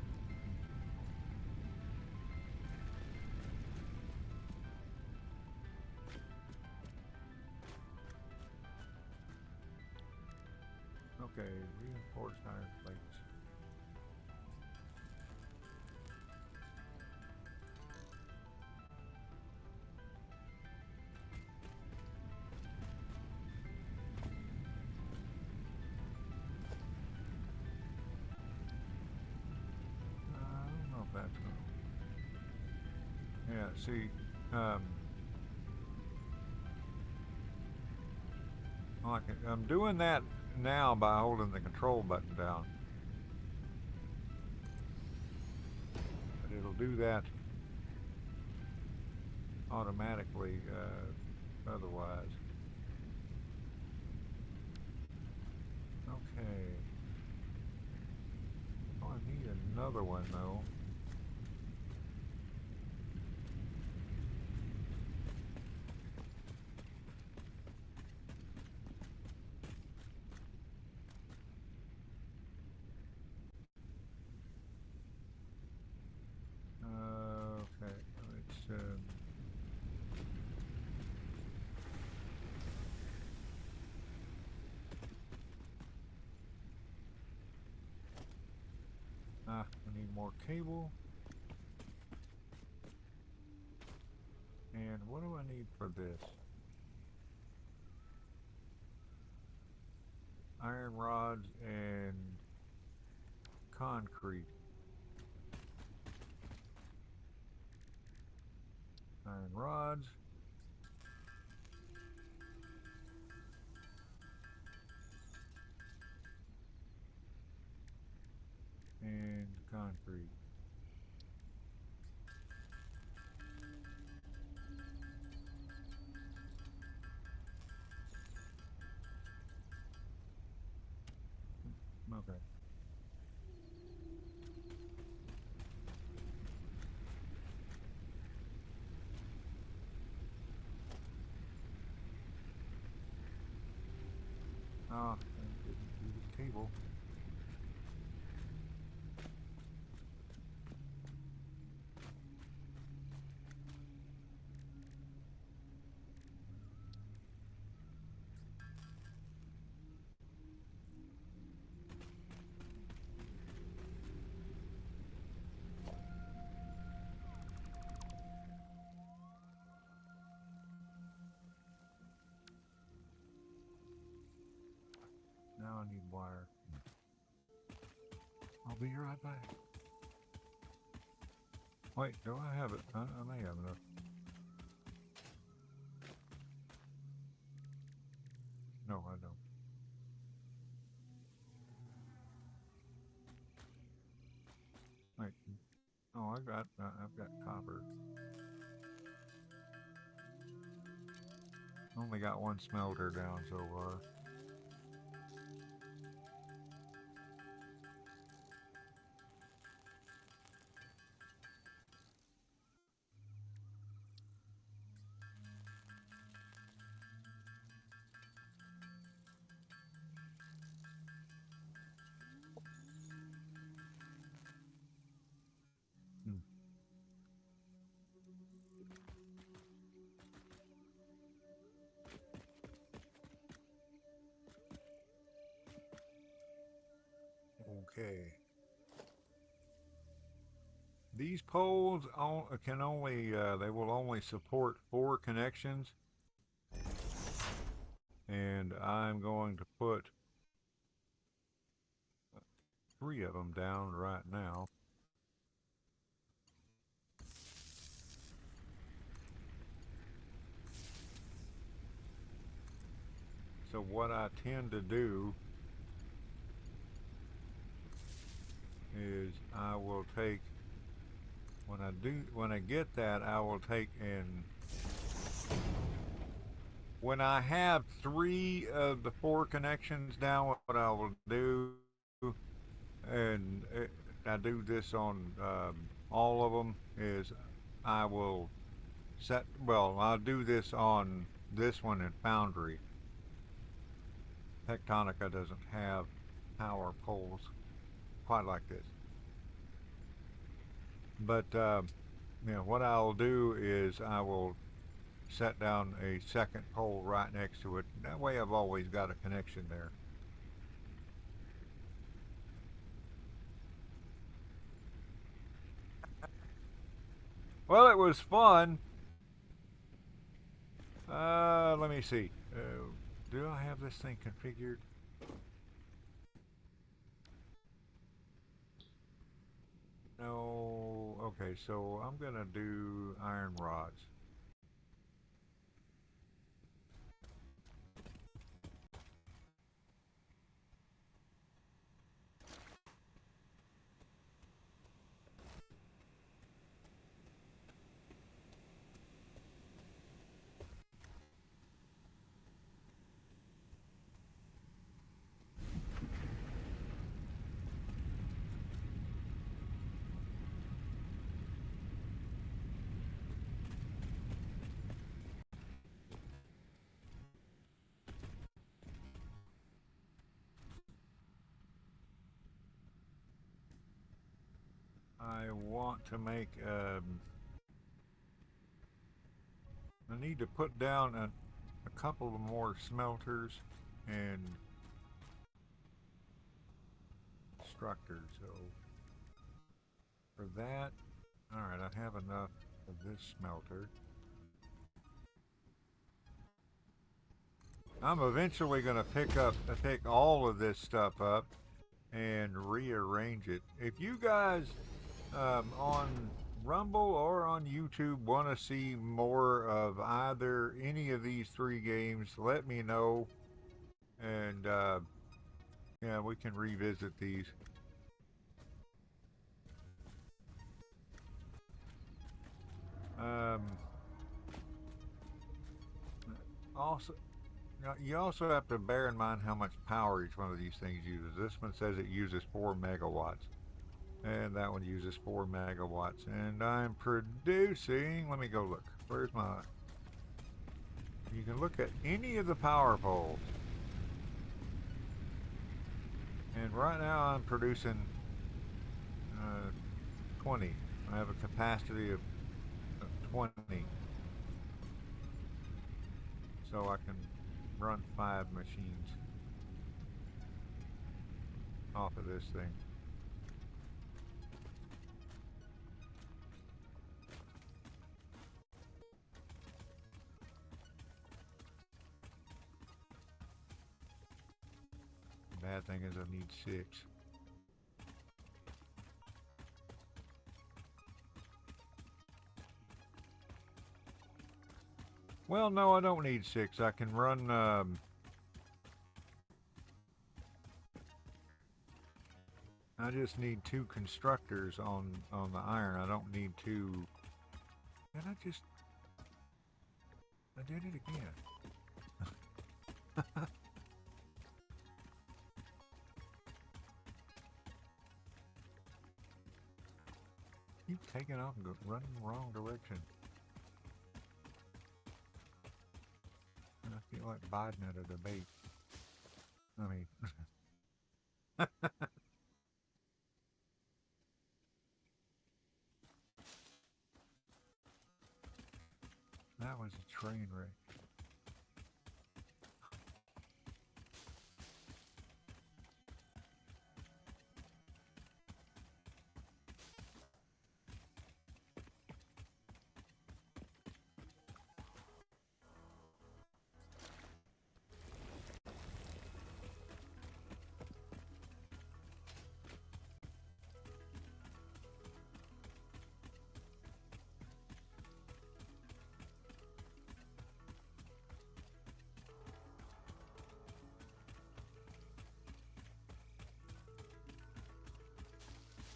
S1: Okay, reinforced iron plates. I don't know if that's gonna. Yeah, see, like I'm doing that now by holding the control button down. But it'll do that automatically otherwise. Okay. Oh, I need another one though. Okay, let's we need more cable. And what do I need for this? Iron rods and concrete. Iron rods. And concrete. Okay. Ah, I didn't do the cable. Now I need wire. I'll be right back. Wait, do I have it? I may have enough. No, I don't. Wait. Oh, I've got copper. Only got one smelter down so far. Hmm. Okay. These poles can only, they will only support 4 connections. And I'm going to put 3 of them down right now. So what I tend to do is I will take, when I get that, I will take and when I have 3 of the 4 connections down, what I will do, and I do this on all of them, is I will I'll do this on this one in Foundry. Techtonica doesn't have power poles quite like this. But what I'll do is I will set down a second pole right next to it. That way I've always got a connection there. Well, it was fun. Let me see. Do I have this thing configured? No. Okay, so I'm gonna do iron rods. I want to make, I need to put down a couple of more smelters and structures. So for that, alright, I have enough of this smelter. I'm eventually going to pick all of this stuff up and rearrange it. If you guys on Rumble or on YouTube want to see more of any of these 3 games, let me know, and yeah, we can revisit these. Also, you also have to bear in mind how much power each one of these things uses. This one says it uses 4 megawatts. And that one uses 4 megawatts. And I'm producing, let me go look. Where's my, you can look at any of the power poles. And right now I'm producing 20. I have a capacity of 20. So I can run 5 machines off of this thing. The bad thing is I need 6. Well, no, I don't need 6. I can run I just need 2 constructors on the iron. I don't need 2. And I did it again. Keep taking off and running the wrong direction. I feel like Biden at a debate. I mean, that was a train wreck.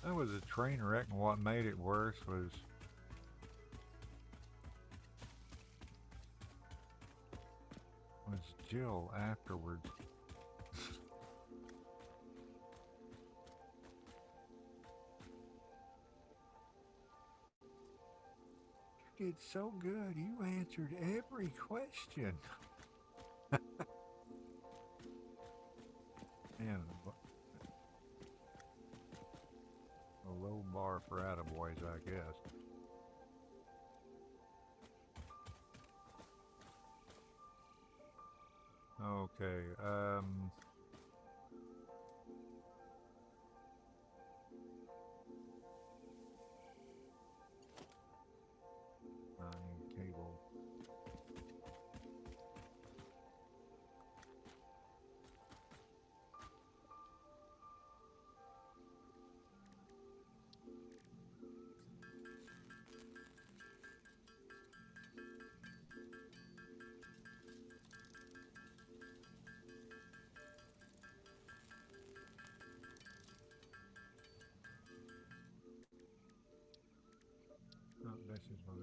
S1: That was a train wreck, and what made it worse was Jill afterwards. You did so good. You answered every question. Man, a low bar for attaboys, I guess. Okay, I need cable. Oh, this is one.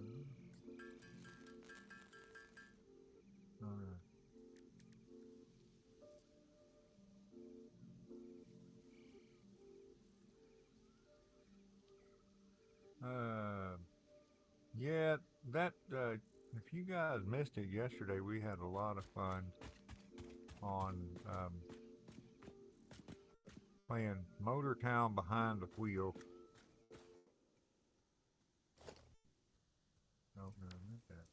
S1: Alright. Yeah, that, if you guys missed it yesterday, we had a lot of fun on, playing Motor Town Behind the Wheel. Oh, no, not that.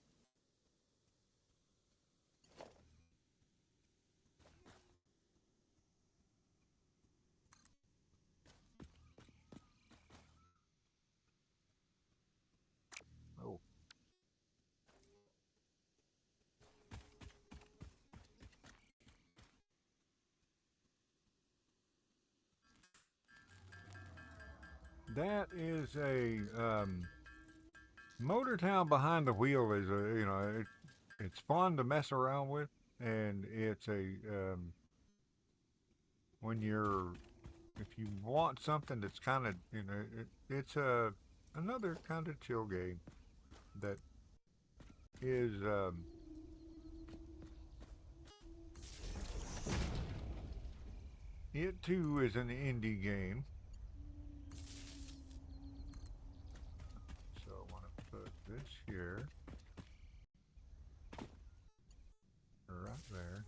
S1: Oh. That is a, Motor Town Behind the Wheel is a, it's fun to mess around with, and it's a, when you're, if you want something that's kind of, it's a, another kind of chill game that is, it too is an indie game. So I want to put this here, right there.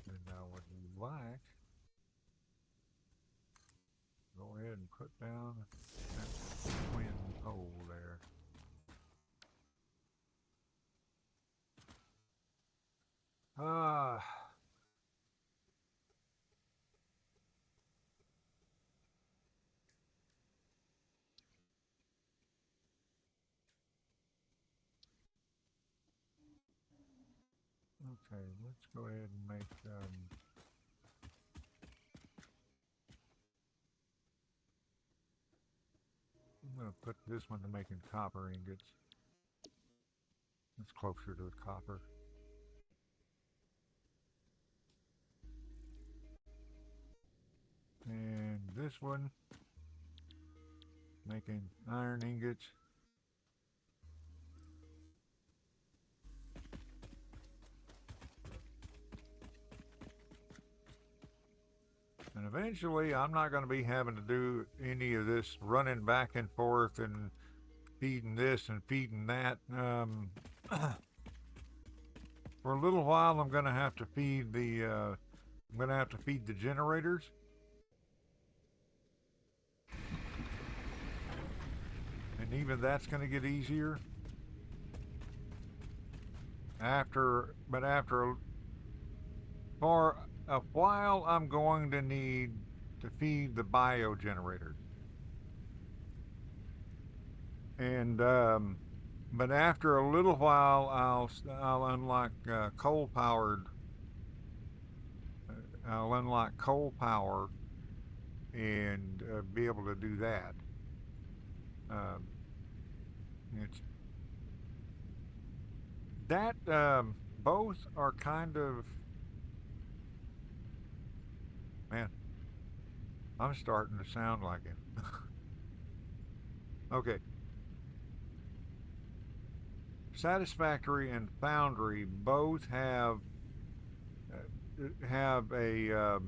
S1: And now what you like, go ahead and put down that twin pole there. Ah. Okay, let's go ahead and make, I'm going to put this one to making copper ingots. It's closer to the copper. And this one, making iron ingots. And eventually, I'm not going to be having to do any of this running back and forth and feeding this and feeding that. For a little while, I'm going to have to feed the generators. And even that's going to get easier. For a while, I'm going to need to feed the bio generators. And but after a little while, I'll unlock coal powered. I'll unlock coal power and be able to do that. Um, it's that both are kind of, man. I'm starting to sound like it. Okay, Satisfactory and Foundry both have a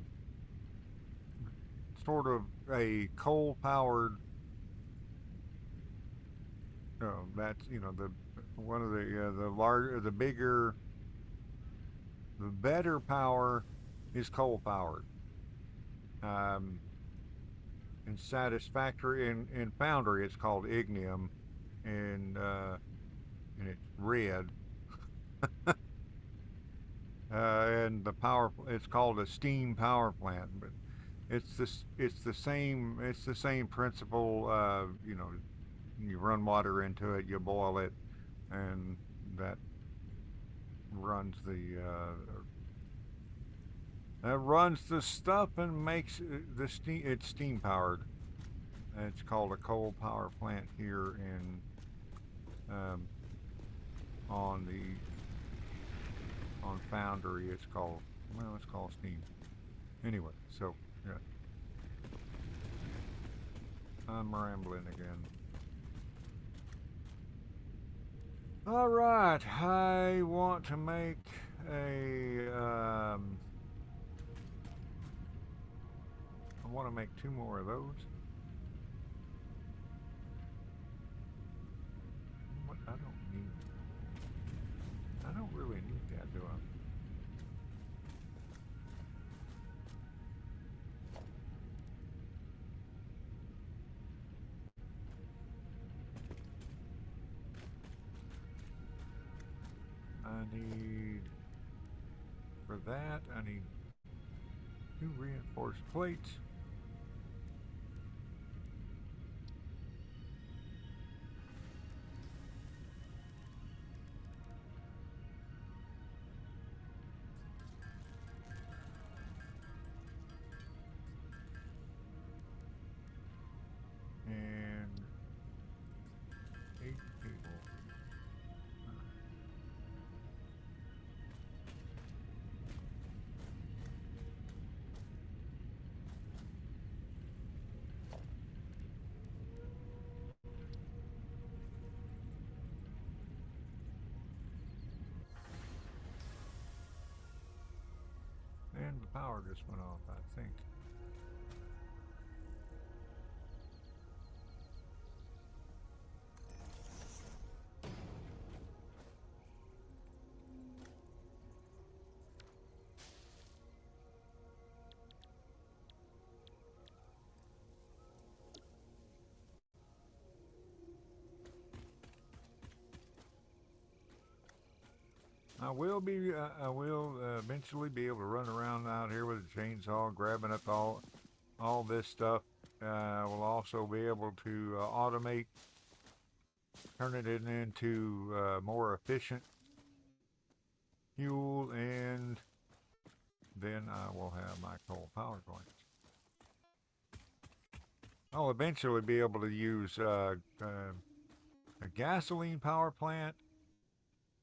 S1: sort of a coal powered. No, that's the one of the larger, the bigger, the better power is coal powered. Um, in Satisfactory in Foundry, it's called ignium, and it's red. And it's called a steam power plant, but it's the same principle. You run water into it, you boil it, and that runs the stuff and makes the steam. It's steam powered. And it's called a coal power plant here in on Foundry. It's called steam. Anyway, so yeah, I'm rambling again. All right, I want to make I want to make 2 more of those. What I don't need. I don't really need that, do I? I need, for that, I need 2 reinforced plates. And 8 people. And the power just went off, I think. I will eventually be able to run around out here with a chainsaw, grabbing up all this stuff. I will also be able to automate, turning it into more efficient fuel, and then I will have my coal power plants. I'll eventually be able to use a gasoline power plant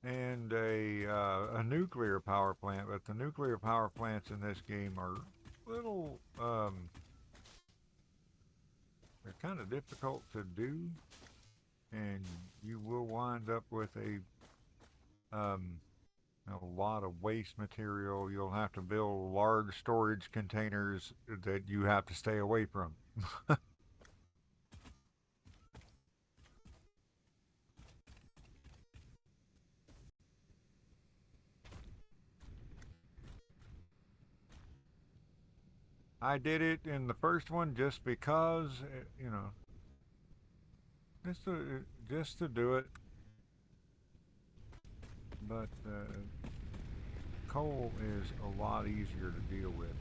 S1: and a nuclear power plant, but the nuclear power plants in this game are little they're kind of difficult to do, and you will wind up with a lot of waste material. You'll have to build large storage containers that you have to stay away from. I did it in the first one just because, you know, just to do it. But coal is a lot easier to deal with.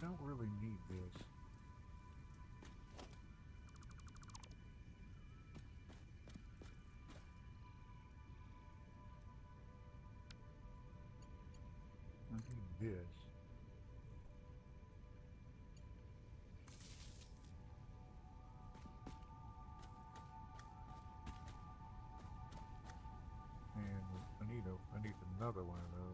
S1: Don't really need this. I need this. And I need another one of those.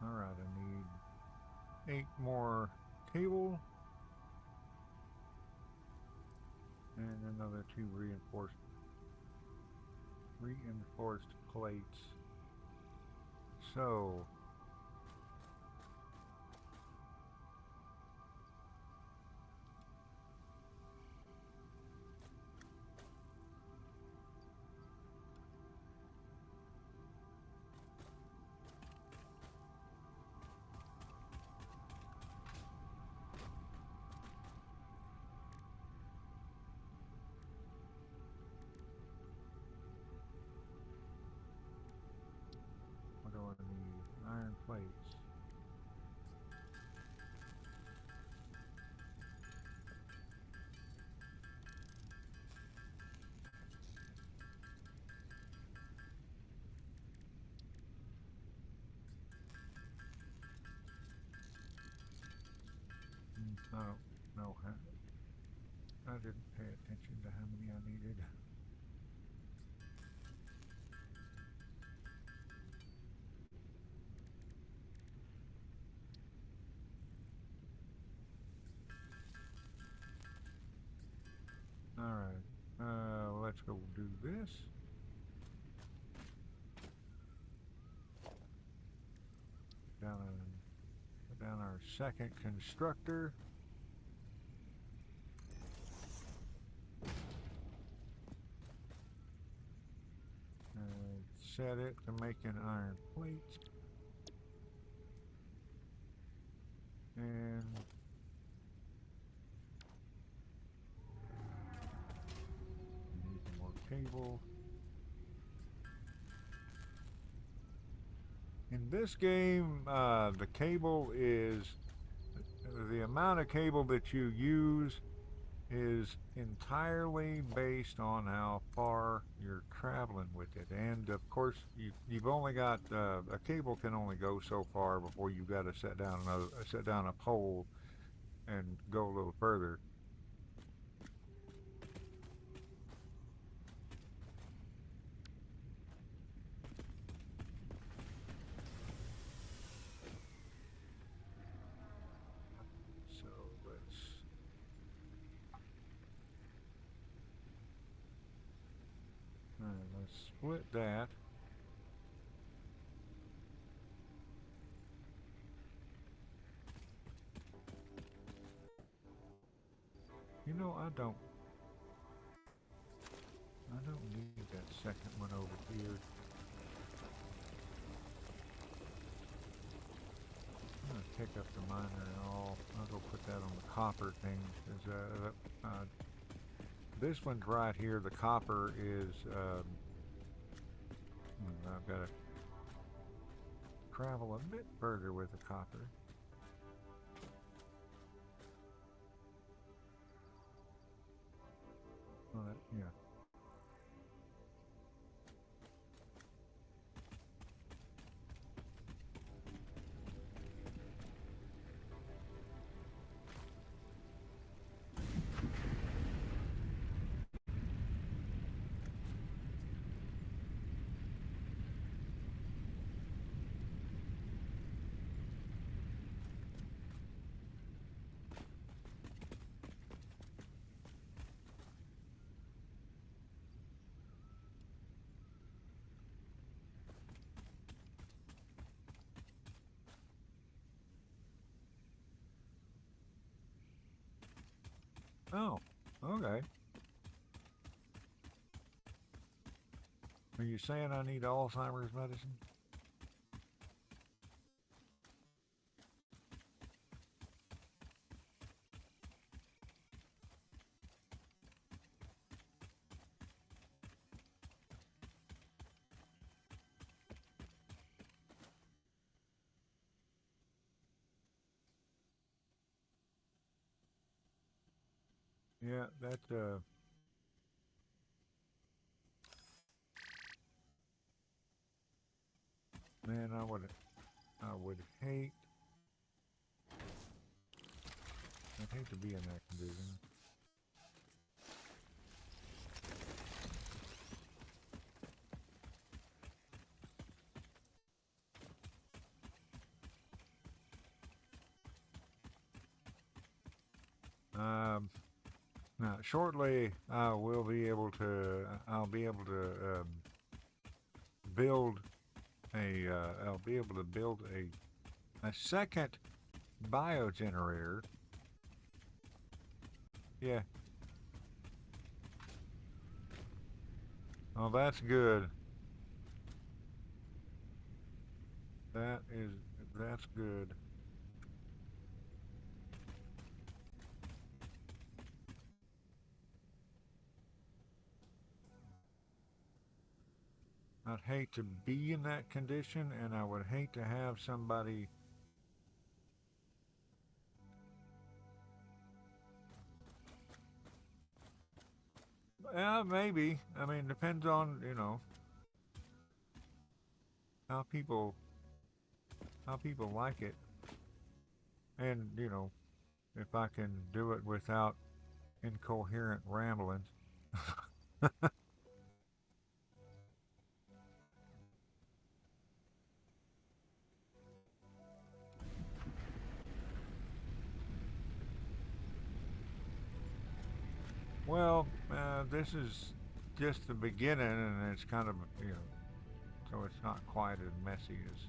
S1: Alright, I need 8 more cable. And another 2 reinforced plates. So what do I need? Iron plates. I don't know how. I didn't pay attention to how many I needed. Alright, let's go do this. Put down our second constructor. Set it to making iron plates. And need some more cable. In this game, the cable is the amount of cable that you use is entirely based on how far you're traveling with it, and of course you've only got a cable can only go so far before you got to set down a pole and go a little further. Split that. You know, I don't need that second one over here. I'm gonna pick up the miner and all. I'll go put that on the copper thing, because this one's right here. The copper is, I've got to travel a bit further with the copper. Oh, yeah. Oh, okay. Are you saying I need Alzheimer's medicine? Yeah, that, man, I'd hate to be in that condition. Now, shortly, I'll be able to build I'll be able to build a second biogenerator. Yeah. Oh, that's good. That's good. I'd hate to be in that condition, and I would hate to have somebody. Maybe. I mean, depends on, how people like it, and if I can do it without incoherent ramblings. Well, this is just the beginning, and it's kind of, so it's not quite as messy as.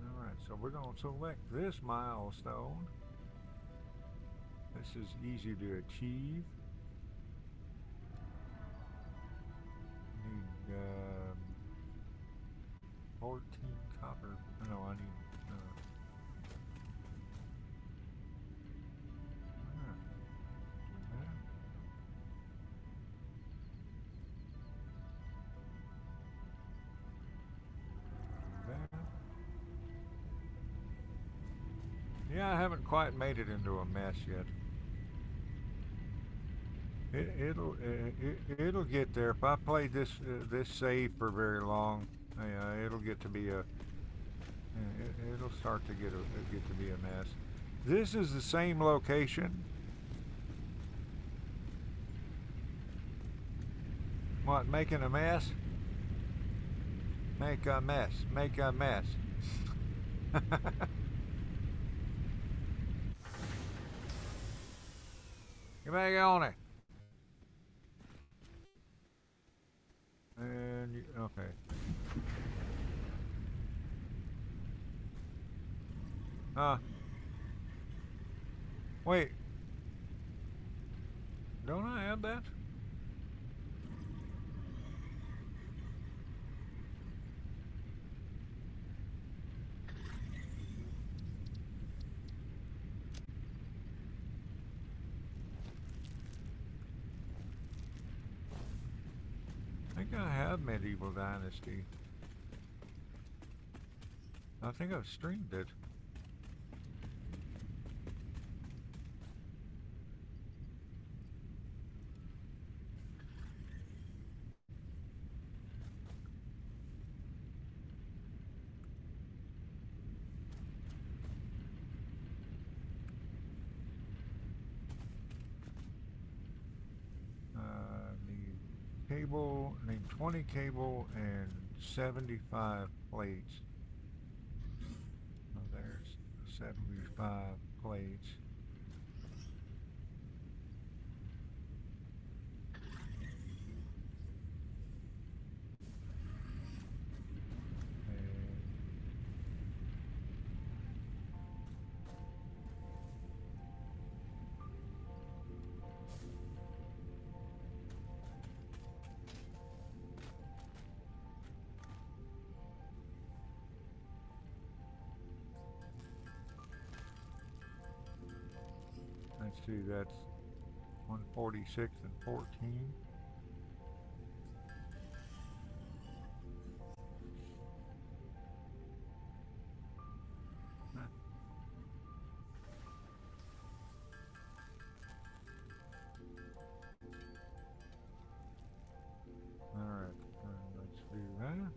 S1: All right, so we're going to select this milestone. This is easy to achieve. Need 14 copper. No, I need. Yeah, I haven't quite made it into a mess yet. It'll get there. If I play this save for very long, it'll get to be it'll start to get to be a mess. This is the same location. What, making a mess? Make a mess. Make a mess. Get back on it. And okay. Wait. Don't I add that? I have Medieval Dynasty. I think I've streamed it. Need cable, need 20 cable and 75 plates. Oh, there's 75 plates. Let's see, that's 146 and 14. Alright, let's do that.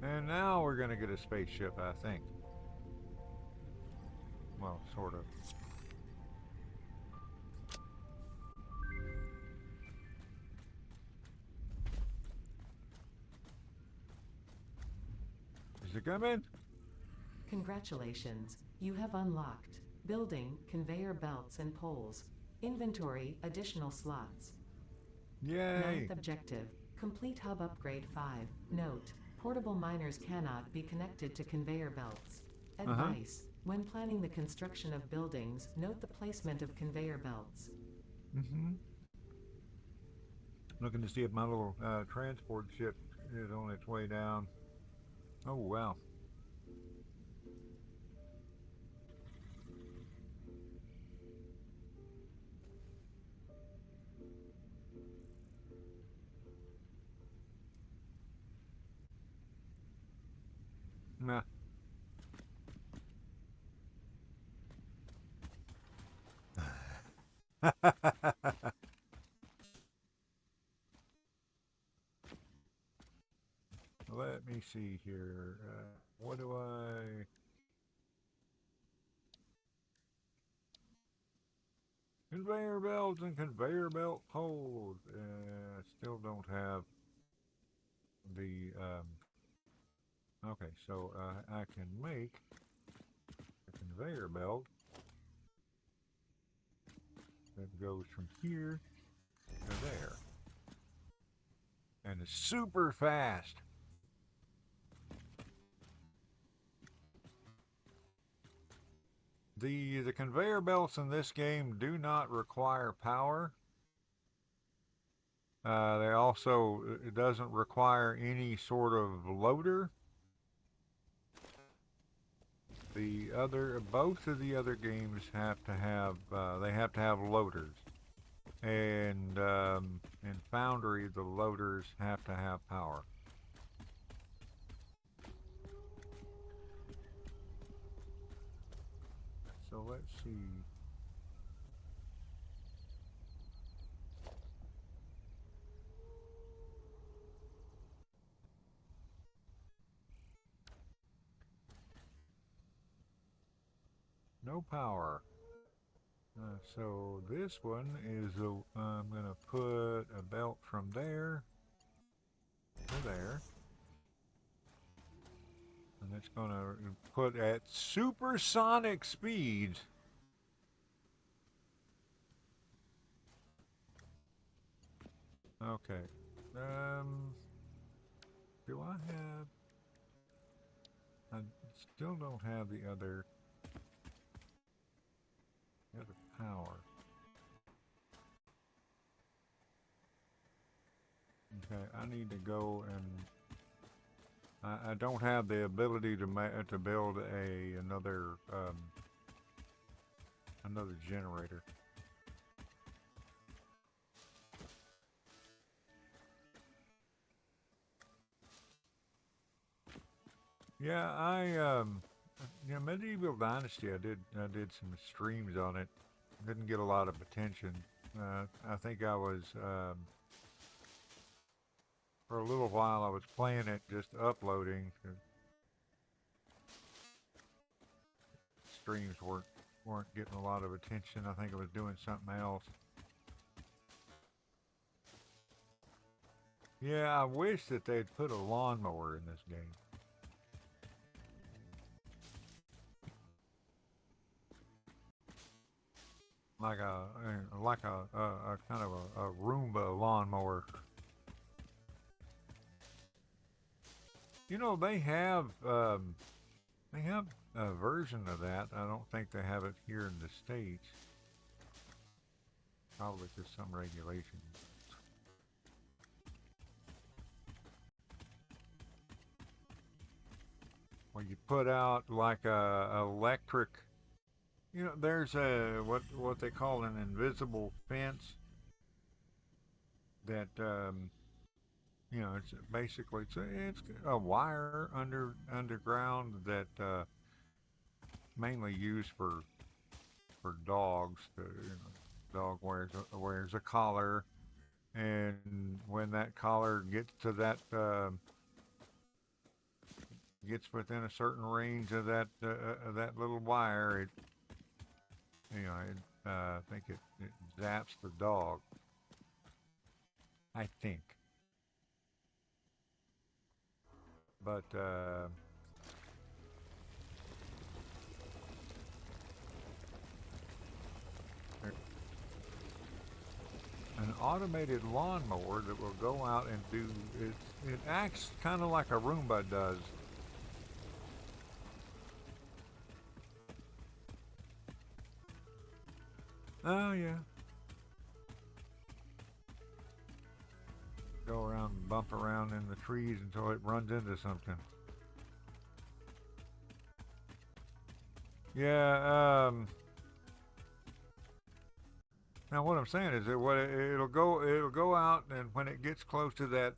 S1: And now we're gonna get a spaceship, I think. Well, sort of. Is it coming?
S2: Congratulations, you have unlocked building, conveyor belts and poles. Inventory, additional slots.
S1: Yay!
S2: Ninth objective, complete hub upgrade 5. Note, portable miners cannot be connected to conveyor belts. Advice, when planning the construction of buildings, note the placement of conveyor belts.
S1: Looking to see if my little transport ship is on its way down. Oh, wow. Nah. Let me see here. What do I... Conveyor belts and conveyor belt poles. Still don't have the... Okay, so I can make a conveyor belt that goes from here to there. And it's super fast. The conveyor belts in this game do not require power. They also, it doesn't require any sort of loader. Both of the other games have to have, they have to have loaders. And in Foundry, the loaders have to have power. So let's see. No power. So this one is I'm going to put a belt from there to there. And it's going to put at supersonic speeds. Okay. Do I have... I still don't have the other power. Okay, I need to go and I don't have the ability to build another generator. Yeah, Medieval Dynasty. I did some streams on it. Didn't get a lot of attention. I think I was for a little while. I was playing it, just uploading. Streams weren't getting a lot of attention. I think I was doing something else. Yeah, I wish that they'd put a lawnmower in this game. Like a kind of a Roomba lawnmower. You know, they have a version of that. I don't think they have it here in the States. Probably just some regulations. Where you put out like a electric, there's a what they call an invisible fence that it's basically it's a wire underground that mainly used for dogs. Dog wears a collar, and when that collar gets to that gets within a certain range of that little wire, I think it zaps the dog. I think, but an automated lawnmower that will go out and do it. It acts kind of like a Roomba does. Oh yeah. Go around and bump around in the trees until it runs into something. Yeah. Now what I'm saying is that it'll go out, and when it gets close to that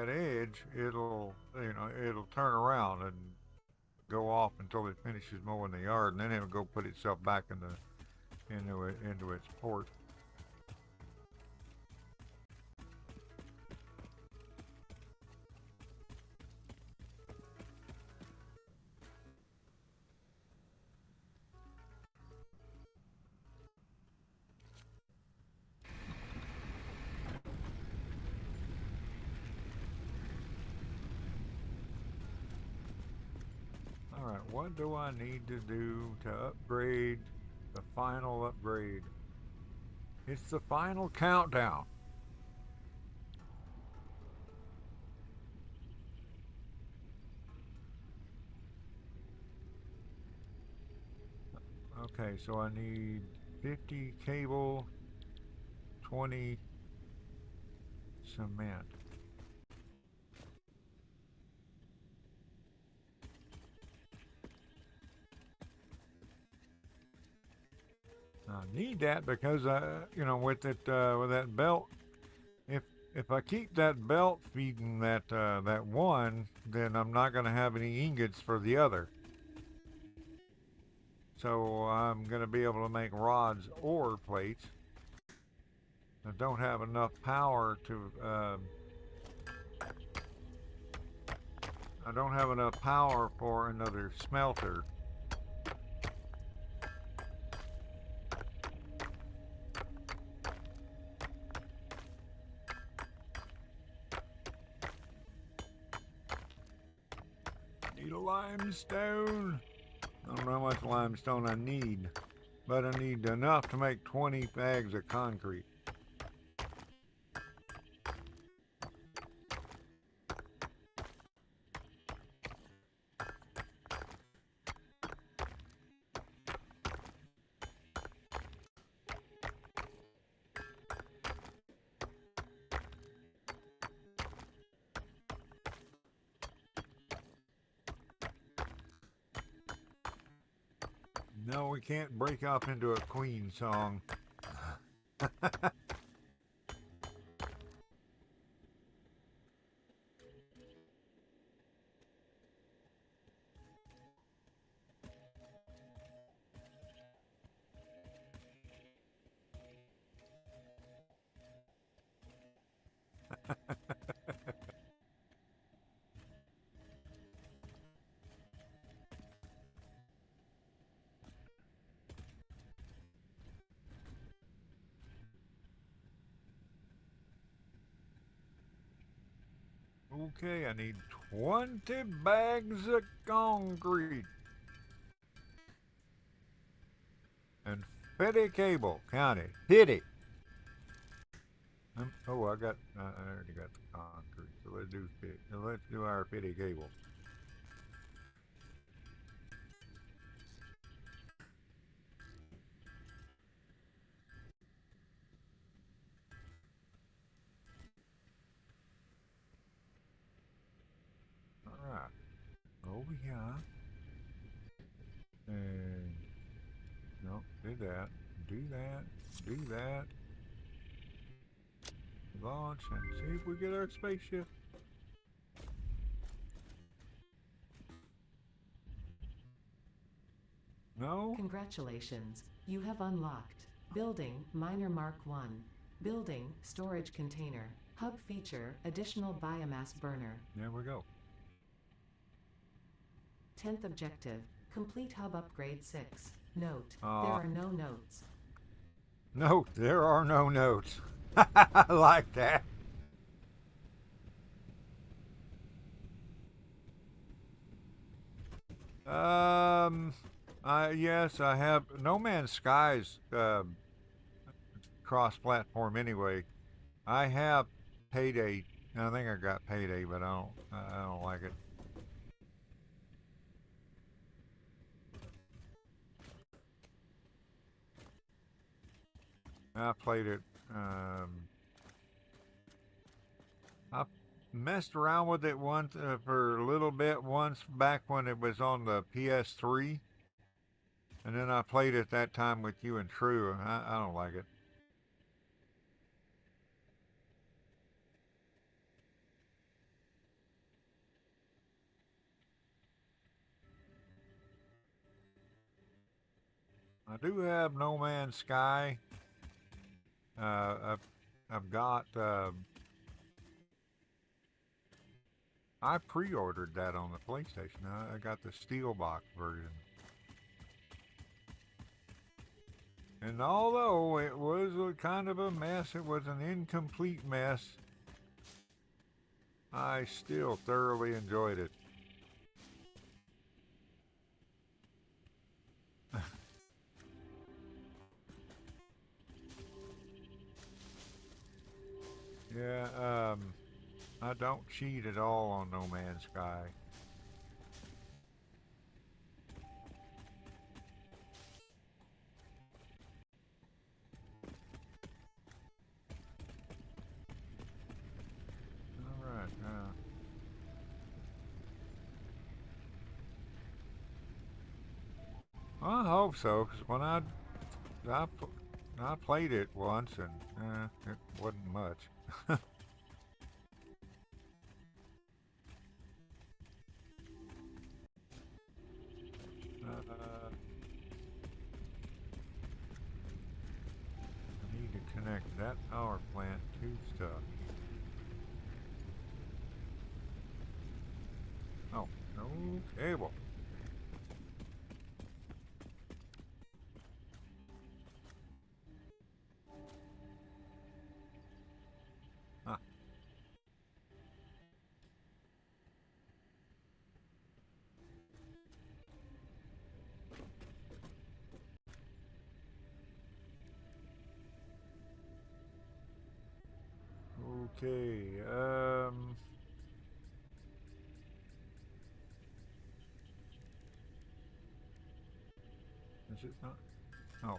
S1: edge, it'll turn around and go off until it finishes mowing the yard, and then it'll go put itself back into its port. All right, what do I need to do to upgrade the final upgrade? It's the final countdown. Okay, so I need 50 cable, 20 cement. I need that because with that belt, if if I keep that belt feeding that one, then I'm not going to have any ingots for the other. So I'm going to be able to make rods or plates. I don't have enough power to. I don't have enough power for another smelter. Need a limestone. I don't know how much limestone I need, but I need enough to make 20 bags of concrete. No, we can't break off into a Queen song. Okay, I need 20 bags of concrete. And 50 cable. Count it. Hit it. Oh, I already got the concrete. So let's do our 50 cable. All right. Over here. And no, do that. Do that. Do that. Launch and see if we get our spaceship. No?
S2: Congratulations. You have unlocked Building Miner Mark 1. Building Storage Container. Hub feature Additional Biomass Burner.
S1: There we go.
S2: 10th objective. Complete Hub Upgrade 6. Note. There are no notes.
S1: Note, there are no notes. I like that. Yes, I have No Man's Skies cross-platform anyway. I have Payday. I think I got Payday, but I don't like it. I played it. I messed around with it once for a little bit once back when it was on the PS3, and then I played it that time with you and True. I don't like it. I do have No Man's Sky. I've got. I pre-ordered that on the PlayStation. I got the Steelbox version. And although it was a kind of a mess, it was an incomplete mess, I still thoroughly enjoyed it. Yeah, I don't cheat at all on No Man's Sky. Alright, I hope so, because when I played it once and it wasn't much. I need to connect that power plant to stuff. Oh, no cable. Ah. Okay, is it not? Oh.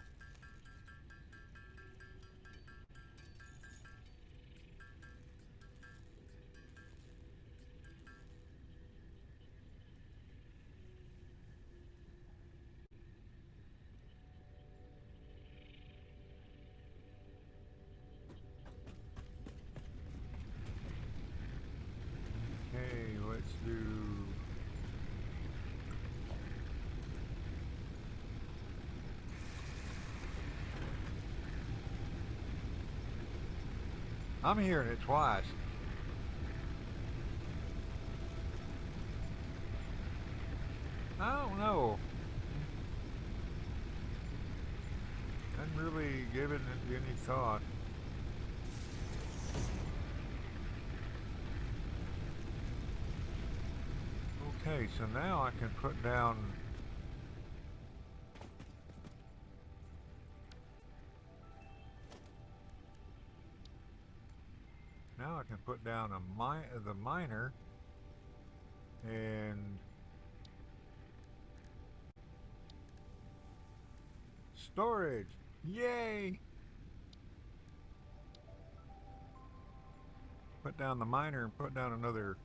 S1: Okay, let's do. I'm hearing it twice. I don't know. I hadn't really given it any thought. Okay, so now I can put down. Now I can put down the miner and storage. Yay! Put down the miner and put down another.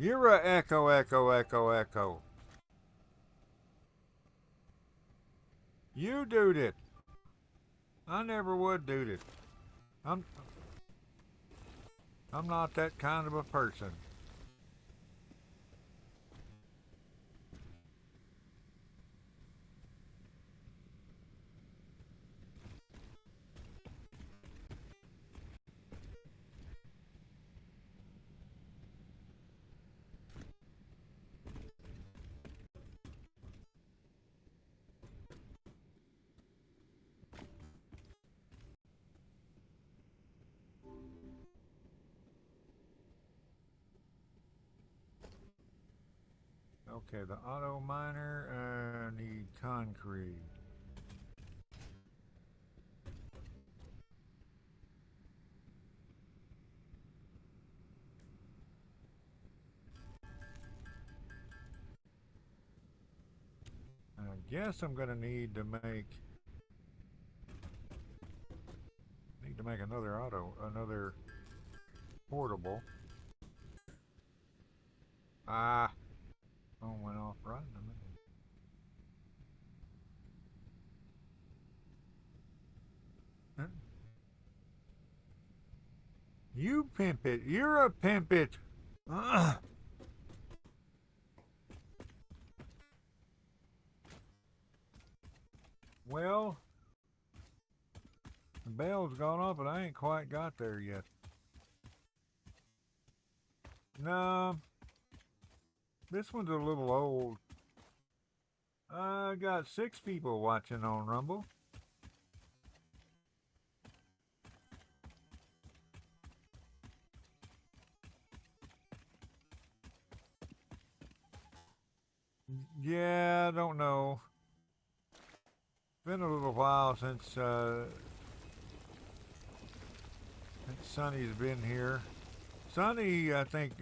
S1: You're a echo, echo, echo, echo. You doed it. I never would do it. I'm not that kind of a person. Okay, the auto miner need concrete. I guess I'm gonna need to make another portable. Ah, phone went off right in the middle. Huh? You pimp it. You're a pimp it. Well, the bell's gone off, but I ain't quite got there yet. No, this one's a little old. I got 6 people watching on Rumble. Yeah, I don't know. Been a little while since Sonny's been here. Sonny, I think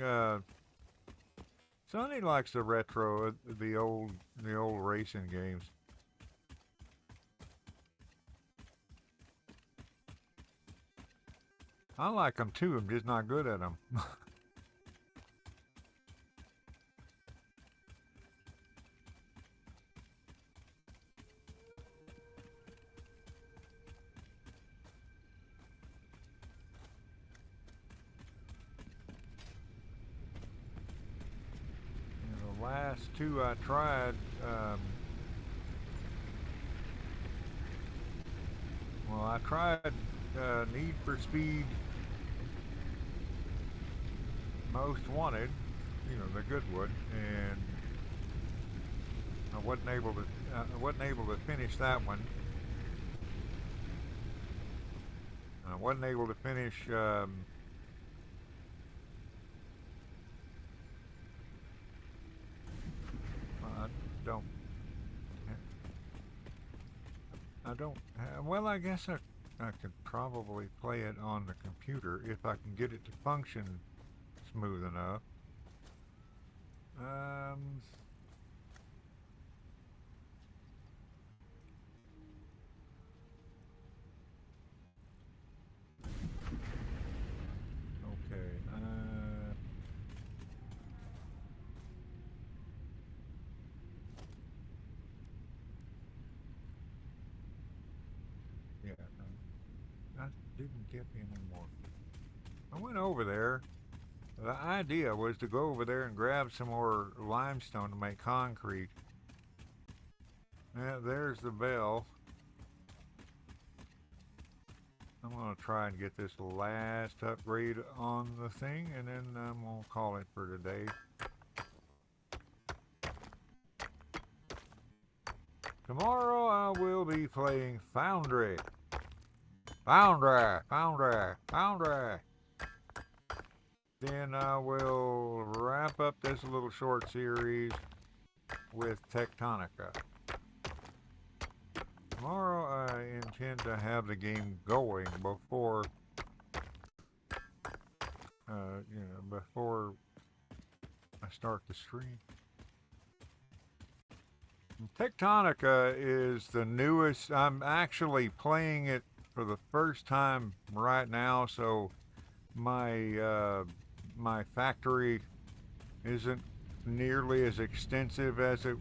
S1: Sonny likes the retro, the old racing games. I like them too. I'm just not good at them. The last 2 I tried, well, I tried Need for Speed Most Wanted, you know, the good one, and I wasn't able to finish that one. I wasn't able to finish I don't well, I guess I could probably play it on the computer if I can get it to function smooth enough. Okay. Yeah. That didn't get me anymore. I went over there. The idea was to go over there and grab some more limestone to make concrete. Yeah, there's the bell. I'm going to try and get this last upgrade on the thing, and then I'm going to call it for today. Tomorrow I will be playing Foundry. Foundry, Foundry, Foundry. then I will wrap up this little short series with Techtonica. Tomorrow I intend to have the game going before, before I start the stream. Techtonica is the newest. I'm actually playing it for the first time right now, so my factory isn't nearly as extensive as it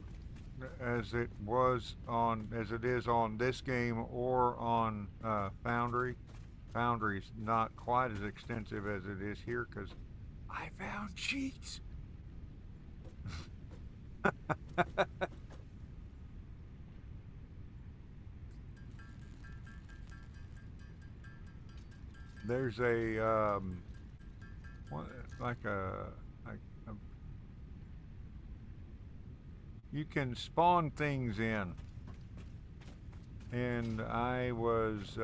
S1: is on this game or on Foundry. Foundry's not quite as extensive as it is here because I found cheats. There's like a you can spawn things in, and I was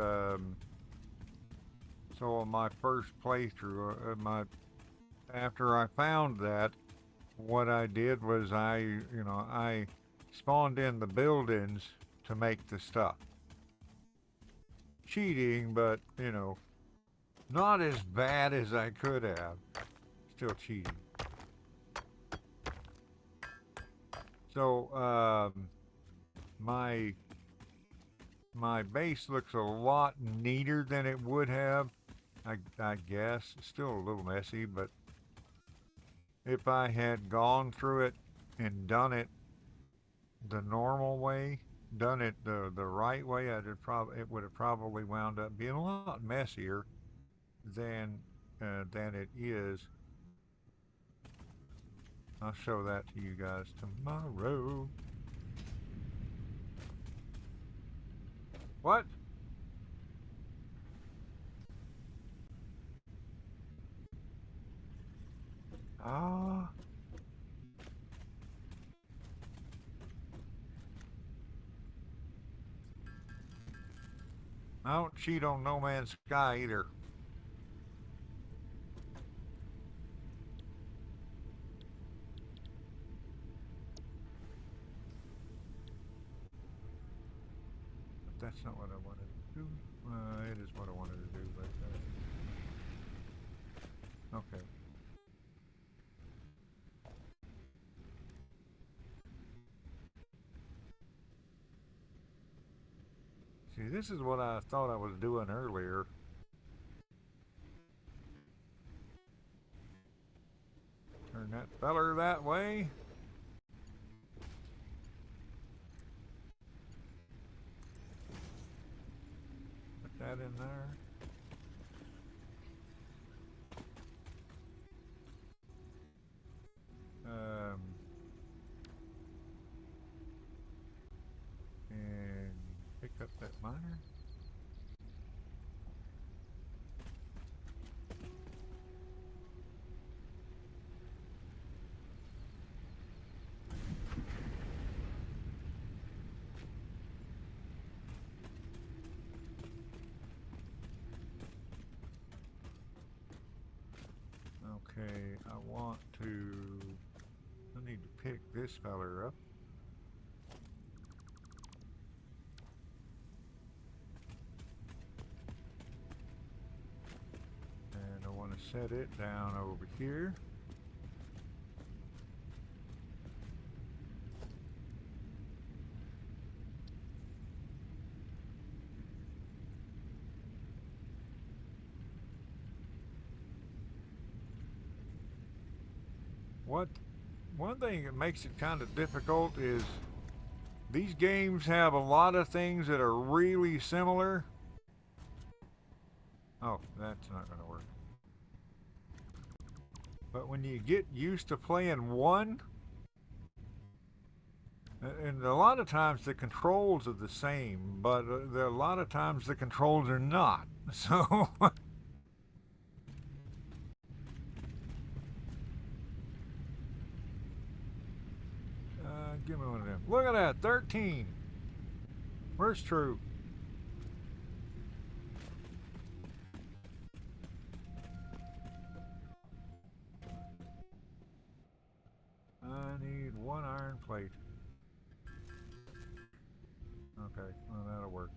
S1: so on my first playthrough, after I found that, what I did was I spawned in the buildings to make the stuff. Cheating, but not as bad as I could have. Still cheating. So my base looks a lot neater than it would have. I guess it's still a little messy, but if I had gone through it and done it the normal way, done it the right way, it would have probably wound up being a lot messier than it is. I'll show that to you guys tomorrow. What? Ah. I don't cheat on No Man's Sky either. But that's not what I wanted to do. It is what I wanted to do, but okay. See, this is what I thought I was doing earlier. Turn that feller that way. Put that in there. And pick up that miner. Okay, I need to pick this feller up. And I want to set it down over here. One thing that makes it kind of difficult is these games have a lot of things that are really similar. Oh, that's not going to work. But when you get used to playing one, and a lot of times the controls are the same, but a lot of times the controls are not. So give me one of them. Look at that, 13. Where's True? Okay, well, that'll work.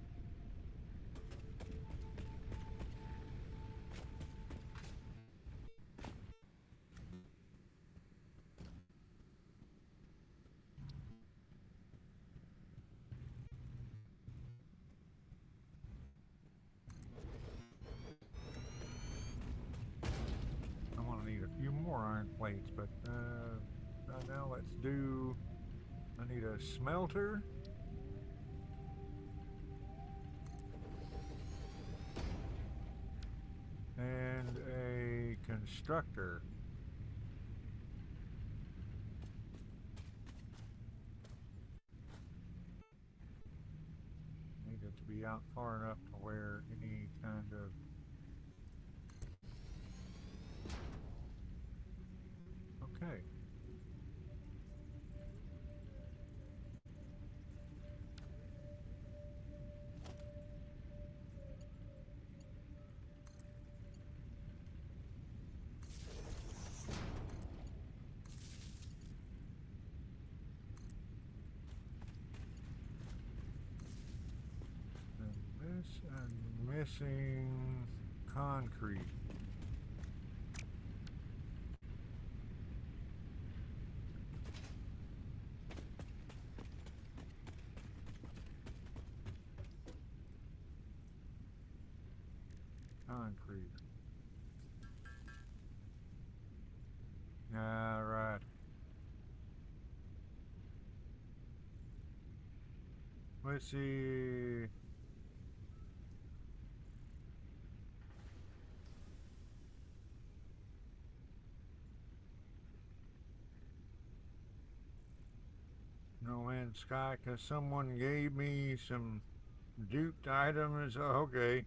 S1: I'm gonna need a few more iron plates, but right now let's do. I need a smelter. And a constructor. Need it to be out far enough to where any kind of okay. And this I'm missing concrete. Concrete. All right. Let's see. No Man's Sky, because someone gave me some duped items. Oh, okay.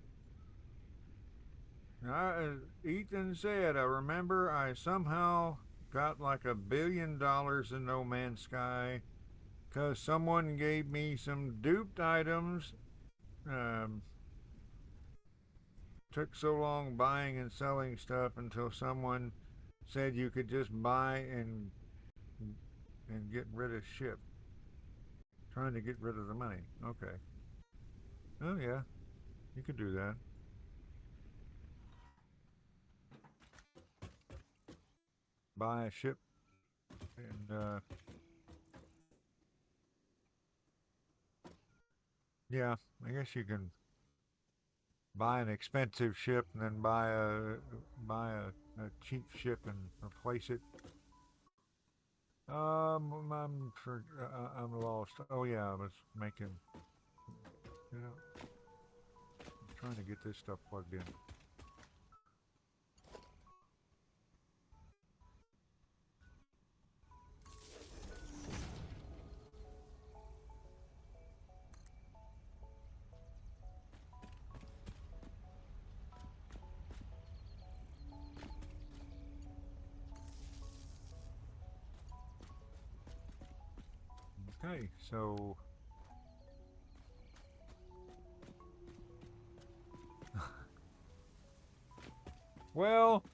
S1: Ethan said, I remember I somehow got like $1 billion in No Man's Sky because someone gave me some duped items. Um, took so long buying and selling stuff until someone said you could just buy and get rid of ship. Trying to get rid of the money. Okay. Oh yeah, you could do that. Buy a ship and yeah, I guess you can buy an expensive ship and then buy a cheap ship and replace it. I'm lost. Oh yeah, I was making. You know, I'm trying to get this stuff plugged in. Okay, so well,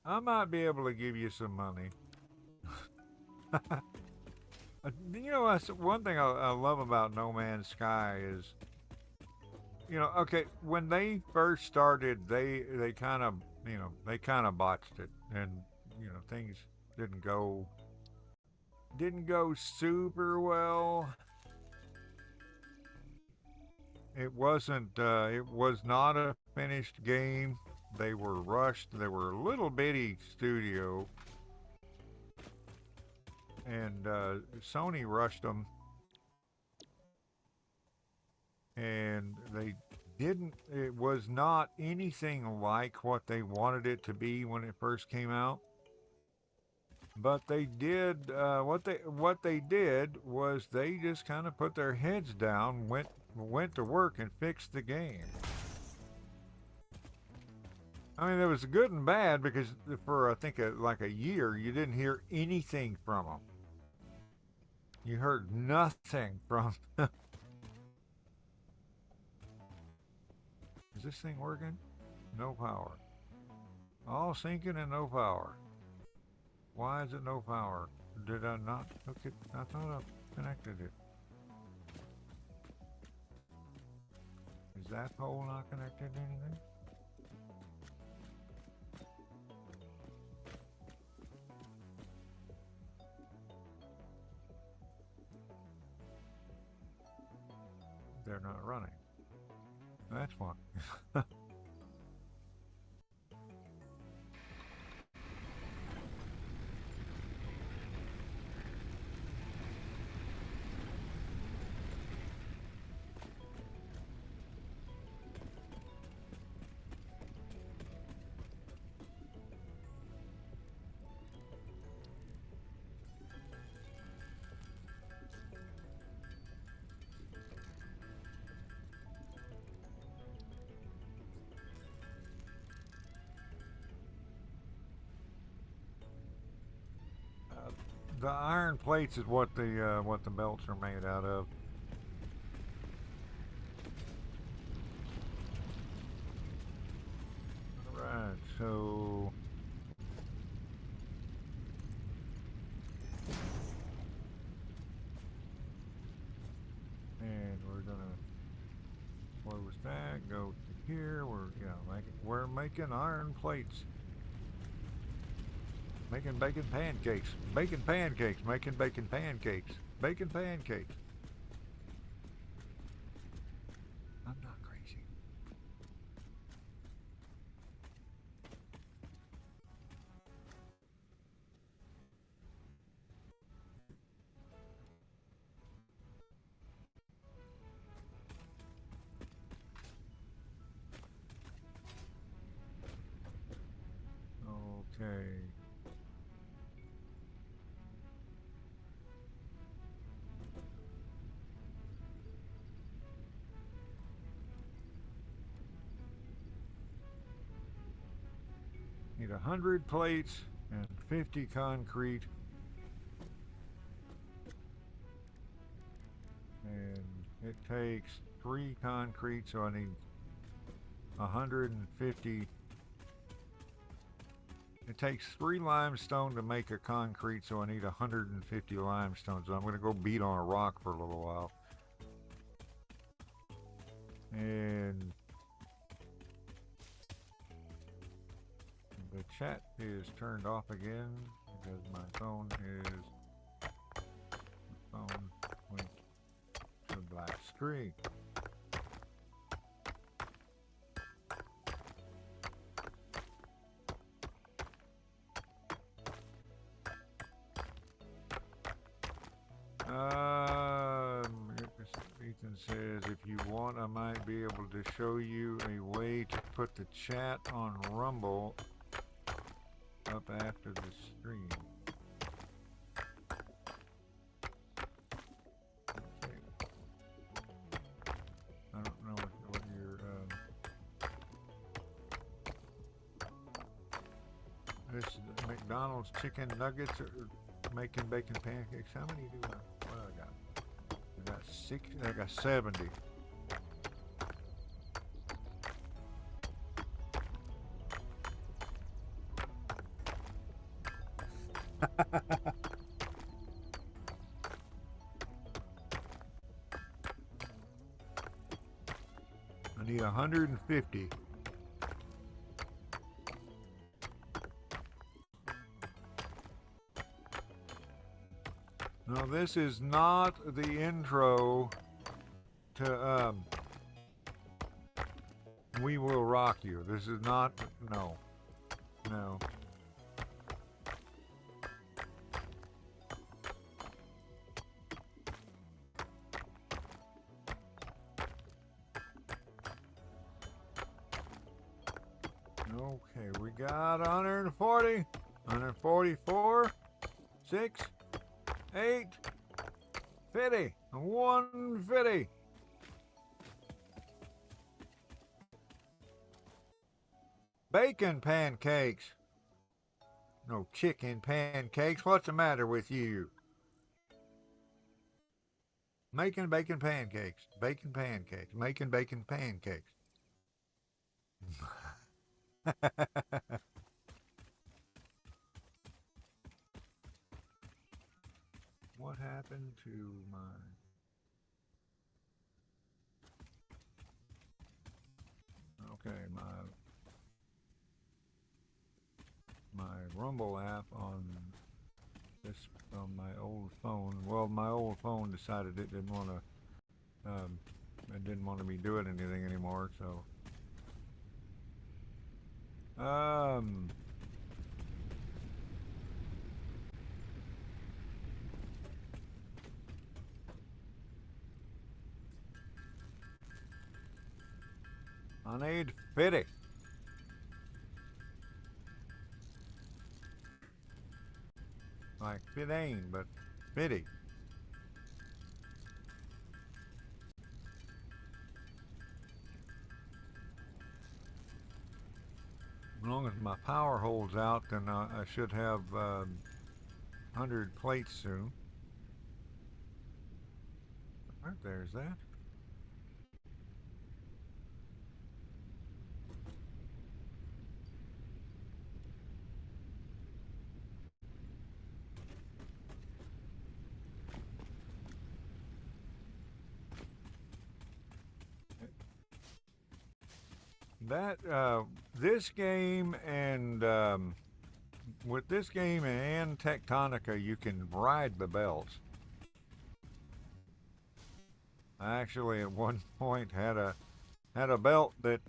S1: I might be able to give you some money. You know, that's one thing I love about No Man's Sky is, you know, okay, when they first started, they kind of, you know, they kind of botched it, and you know, things didn't go didn't go super well. It wasn't. It was not a finished game. They were rushed. They were a little bitty studio, and Sony rushed them, and they didn't. It was not anything like what they wanted it to be when it first came out. But they did what they did was they just kind of put their heads down, went to work and fixed the game. I mean, it was good and bad because for I think like a year you didn't hear anything from them. You heard nothing from. Is this thing working? No power. All sinking and no power. Why is it no power? Did I not hook it? I thought connected it? Is that pole not connected to anything? They're not running. That's fine. The iron plates is what the belts are made out of. All right, so and we're gonna close that. Go to here. We're making iron plates. Making bacon pancakes. Bacon pancakes. Making bacon pancakes. Bacon pancakes. I'm not crazy. Okay. Need 100 plates and 50 concrete. And it takes 3 concrete, so I need 150. It takes 3 limestone to make a concrete, so I need 150 limestone. So I'm going to go beat on a rock for a little while. And the chat is turned off again because my phone went to black screen. Ethan says, if you want, I might be able to show you a way to put the chat on Rumble up after the stream. Okay. I don't know what your this McDonald's chicken nuggets are making bacon pancakes. How many do I? What do I got? I got 6. I got 70. I need 150. No, this is not the intro to We Will Rock You. This is not, no. No. Okay, we got 140, 144, 6, 8, 50, 150. Bacon pancakes. No chicken pancakes. What's the matter with you? Making bacon pancakes. Bacon pancakes. Making bacon pancakes. What happened to my... Okay, my Rumble app on this on my old phone. Well, my old phone decided it didn't want to me doing anything anymore. So, I need 50. Like 15, but 50. As long as my power holds out, then I should have 100 plates soon. Right, there's that. That this game and with this game and Techtonica, you can ride the belts. I actually at one point had a belt that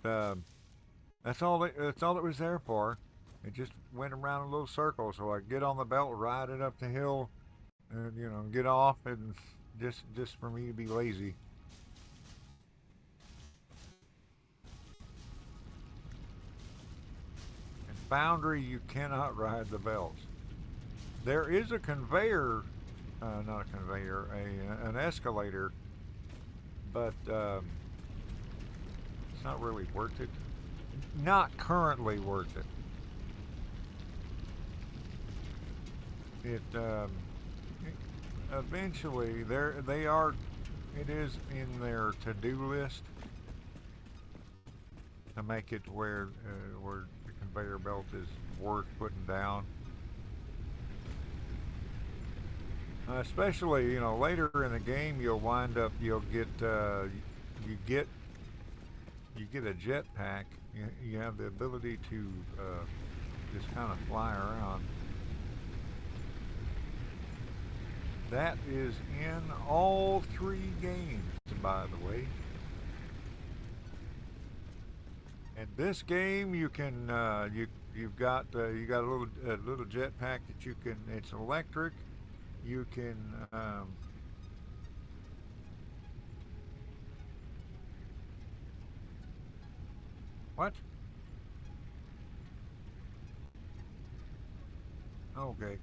S1: that's all it was there for. It just went around a little circle, so I get on the belt, ride it up the hill, and get off, and just for me to be lazy. In Foundry, you cannot ride the belts. There is a conveyor, not a conveyor, an escalator, but it's not really worth it. Not currently worth it. It eventually it is in their to-do list to make it where the conveyor belt is worth putting down. Especially, later in the game, you'll get a jetpack. You have the ability to just kind of fly around. That is in all 3 games, by the way. In this game, you can you've got a little jetpack that you can. It's electric. You can what? Okay.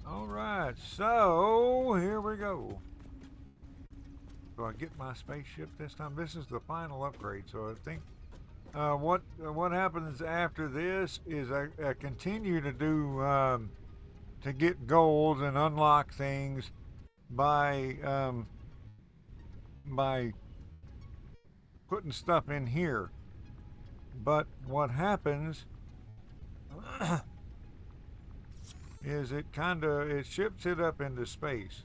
S1: All right, so here we go. Do I get my spaceship this time? This is the final upgrade, so I think what happens after this is I continue to do to get gold and unlock things by putting stuff in here. But what happens is it ships it up into space.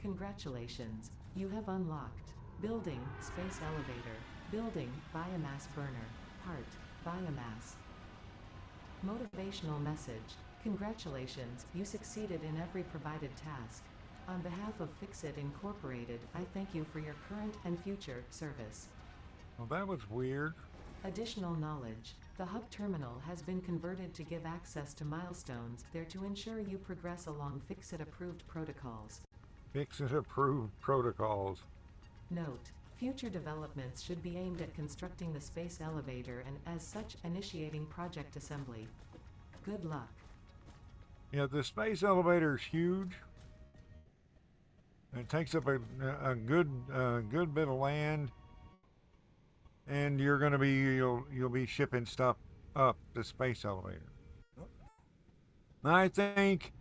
S2: Congratulations, you have unlocked Building Space Elevator, Building Biomass Burner, Part Biomass. Motivational message. Congratulations, you succeeded in every provided task. On behalf of Fixit Incorporated, I thank you for your current and future service.
S1: Well, that was weird.
S2: Additional knowledge. The hub terminal has been converted to give access to milestones there to ensure you progress along Fixit-approved protocols.
S1: Fixit-approved protocols.
S2: Note: future developments should be aimed at constructing the space elevator and, as such, initiating project assembly. Good luck.
S1: Yeah, the space elevator is huge. It takes up a good bit of land, and you'll be shipping stuff up the space elevator. I think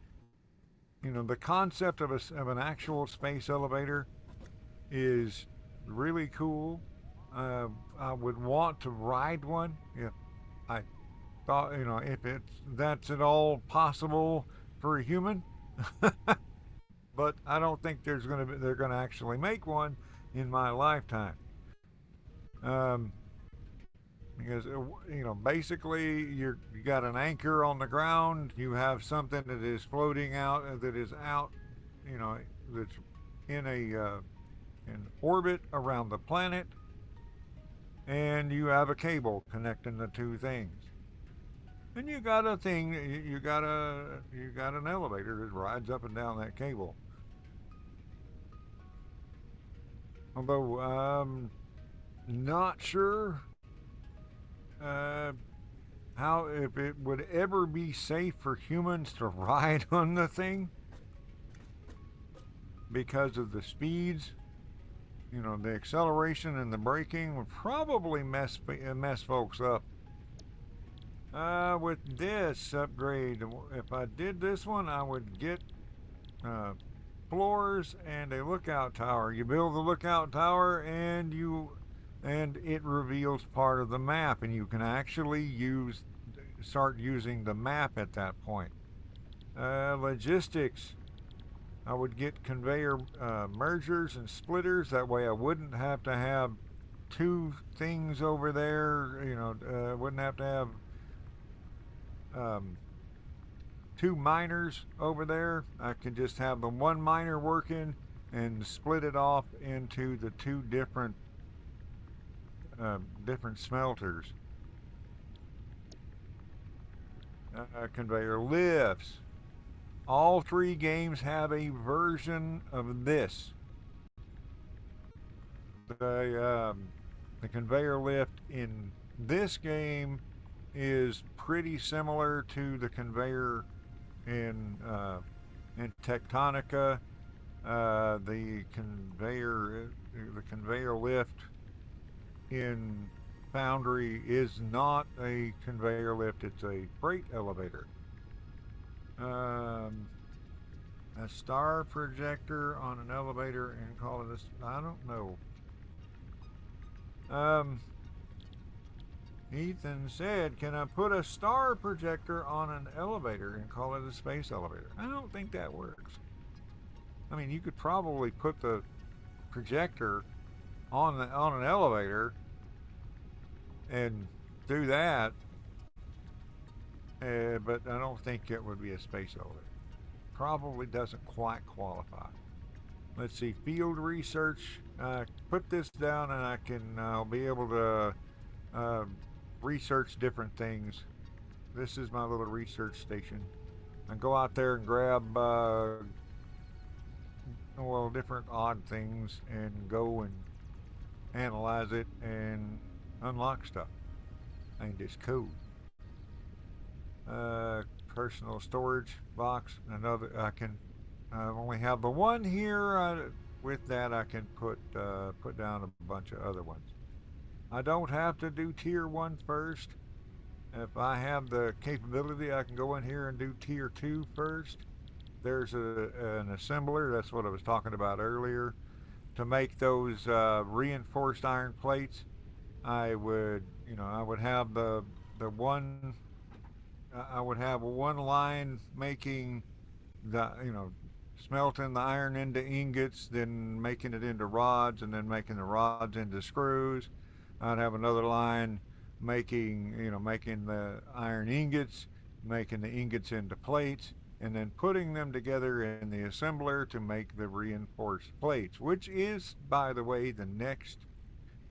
S1: the concept of an actual space elevator is really cool. I would want to ride one if I thought if that's at all possible for a human. But I don't think they're gonna actually make one in my lifetime. Um, because basically you got an anchor on the ground, you have something that is floating out that is out, you know, that's in in orbit around the planet, and you have a cable connecting the two things. And you got a thing, you got an elevator that rides up and down that cable. Although not sure uh, how if it would ever be safe for humans to ride on the thing because of the speeds. The acceleration and the braking would probably mess folks up. With this upgrade, if I did this one, I would get floors and a lookout tower. You build the lookout tower, and it reveals part of the map, and you can actually start using the map at that point. Logistics. I would get conveyor mergers and splitters. That way I wouldn't have to have two things over there. Wouldn't have to have two miners over there. I could just have the one miner working and split it off into the two different smelters. Conveyor lifts. All three games have a version of this. The conveyor lift in this game is pretty similar to the conveyor in Techtonica. The conveyor lift in Foundry is not a conveyor lift; it's a freight elevator. A star projector on an elevator and call it I don't know. Ethan said, "Can I put a star projector on an elevator and call it a space elevator?" I don't think that works. I mean, you could probably put the projector on an elevator and do that, but I don't think it would be a space elevator. Probably doesn't quite qualify. Let's see, field research. Put this down, and I'll be able to research different things. This is my little research station. I go out there and grab different odd things and go and analyze it and unlock stuff. And it's cool. Personal storage box. Another I only have the one here. With that, I can put down a bunch of other ones. I don't have to do tier 1 first. If I have the capability, I can go in here and do tier 2 first. There's an assembler. That's what I was talking about earlier. To make those reinforced iron plates, I would have the one. I would have one line making smelting the iron into ingots, then making it into rods, and then making the rods into screws. I'd have another line making the iron ingots, making the ingots into plates, and then putting them together in the assembler to make the reinforced plates, which is, by the way, the next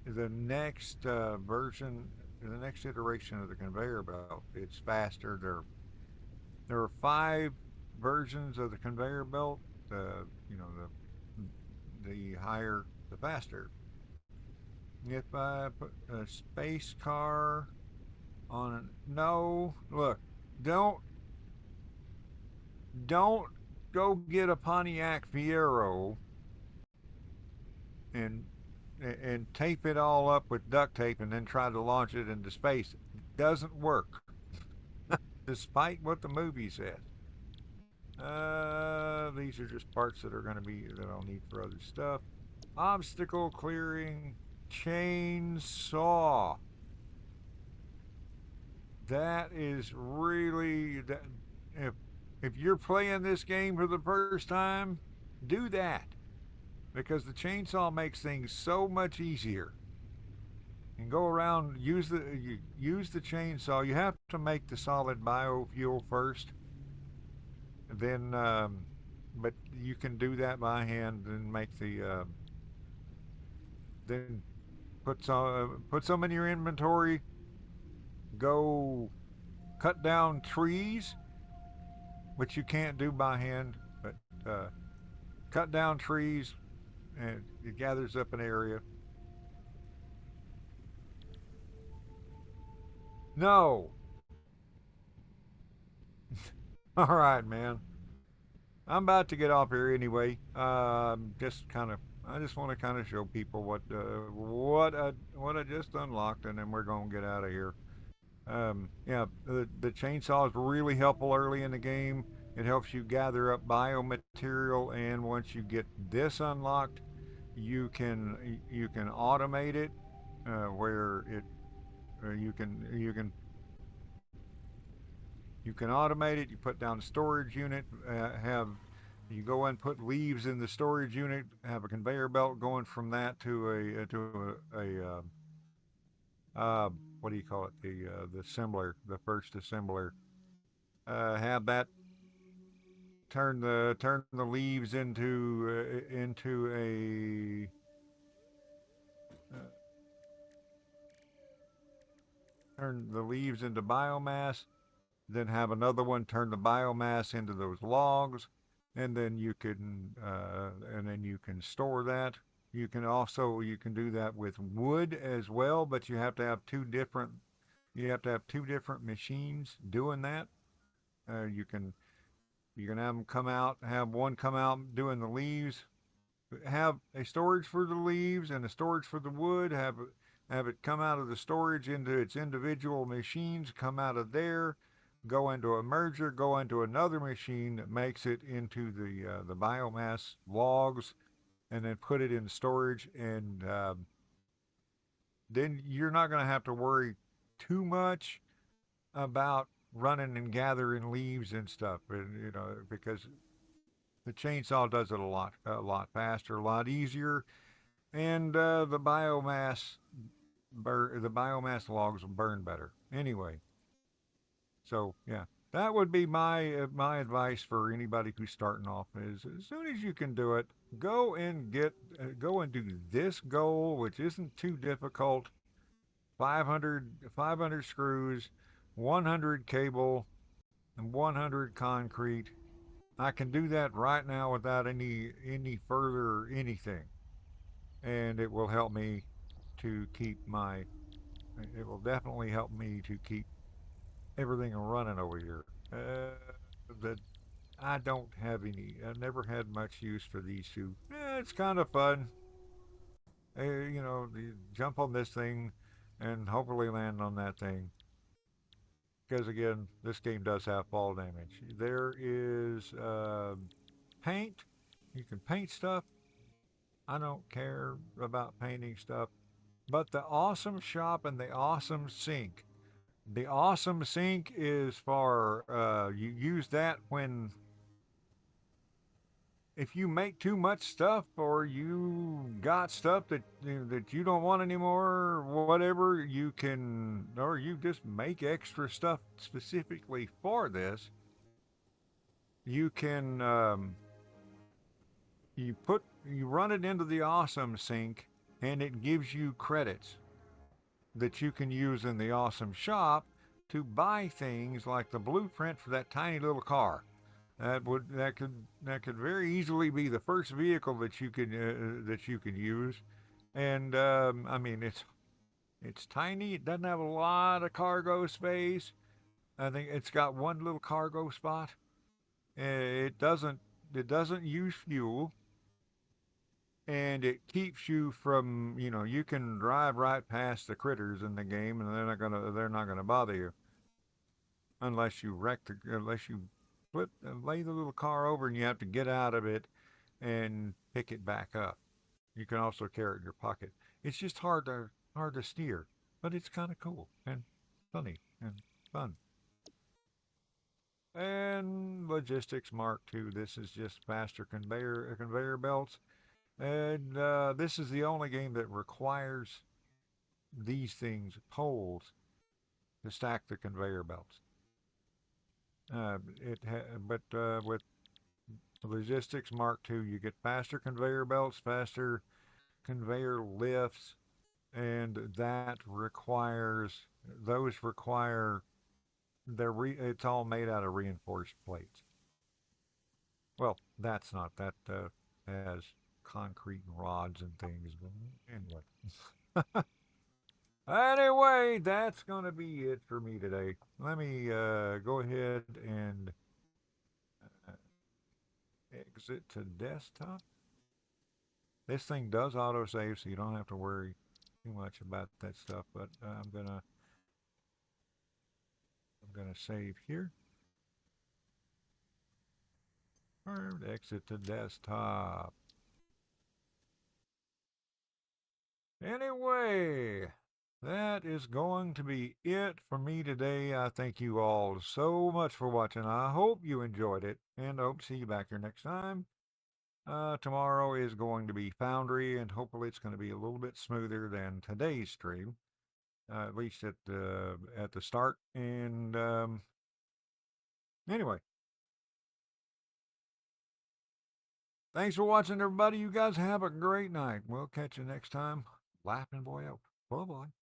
S1: version, the next iteration of the conveyor belt. It's faster. There are 5 versions of the conveyor belt. The higher, the faster. If I put a space car on no, look, don't go get a Pontiac Fiero and and tape it all up with duct tape and then try to launch it into space. It doesn't work, despite what the movie says. These are just parts that are going to be that I'll need for other stuff. Obstacle clearing chainsaw. That is really that. If if you're playing this game for the first time, do that because the chainsaw makes things so much easier. And go around use the chainsaw. You have to make the solid biofuel first, then but you can do that by hand and make the then put some in your inventory. Go cut down trees, which you can't do by hand, but cut down trees and it gathers up an area. No. All right, man. I'm about to get off here anyway. Just kind of, I just want to kind of show people what I just unlocked, and then we're gonna get out of here. Yeah, the chainsaw is really helpful early in the game. It helps you gather up biomaterial, and once you get this unlocked, you can automate it, where it you can automate it. You put down the storage unit. Have you go and put leaves in the storage unit. Have a conveyor belt going from that to what do you call it? The assembler, the first assembler. Have that turn the leaves into turn the leaves into biomass. Then have another one turn the biomass into those logs, and then you can store that. You can do that with wood as well, but you have to have two different machines doing that. You can have them come out, have one come out doing the leaves, have a storage for the leaves and a storage for the wood. Have it come out of the storage into its individual machines, come out of there, go into a merger, go into another machine that makes it into the biomass logs, and then put it in storage. And then you're not going to have to worry too much about running and gathering leaves and stuff, and because the chainsaw does it a lot faster, a lot easier, and the biomass logs will burn better anyway. So yeah, that would be my advice for anybody who's starting off. Is as soon as you can do it, go and do this goal, which isn't too difficult. 500 screws, 100 cable, and 100 concrete. I can do that right now without any further anything, and it will help me to keep my. It will definitely help me to keep everything running over here. That I don't have any. I never had much use for these two. It's kind of fun. You jump on this thing and hopefully land on that thing. Because again, this game does have fall damage. There is paint. You can paint stuff. I don't care about painting stuff. But the awesome shop and the awesome sink. The awesome sink is for you use that when if you make too much stuff or you got stuff that you don't want anymore, or whatever, you can, or you just make extra stuff specifically for this. You can you run it into the awesome sink, and it gives you credits that you can use in the awesome shop to buy things like the blueprint for that tiny little car. That could very easily be the first vehicle that you could use, and I mean it's tiny. It doesn't have a lot of cargo space. I think it's got one little cargo spot. It doesn't use fuel, and it keeps you from, you can drive right past the critters in the game, and they're not gonna bother you unless you unless you lay the little car over and you have to get out of it and pick it back up. You can also carry it in your pocket. It's just hard to steer, but it's kind of cool and funny and fun. And logistics Mark II. This is just faster conveyor belts, and this is the only game that requires these things poles to stack the conveyor belts. But with logistics Mark II, you get faster conveyor belts, faster conveyor lifts, and those require it's all made out of reinforced plates. Well, that's not that has concrete and rods and things. But anyway, anyway, that's gonna be it for me today. Let me go ahead and uh, exit to desktop. This thing does autosave, so you don't have to worry too much about that stuff. But I'm gonna save here. And exit to desktop. Anyway, that is going to be it for me today. I thank you all so much for watching. I hope you enjoyed it, and I hope to see you back here next time. Tomorrow is going to be Foundry, and hopefully it's going to be a little bit smoother than today's stream, at least at the start. And anyway, thanks for watching, everybody. You guys have a great night. We'll catch you next time. Laughing boy out. Bye bye.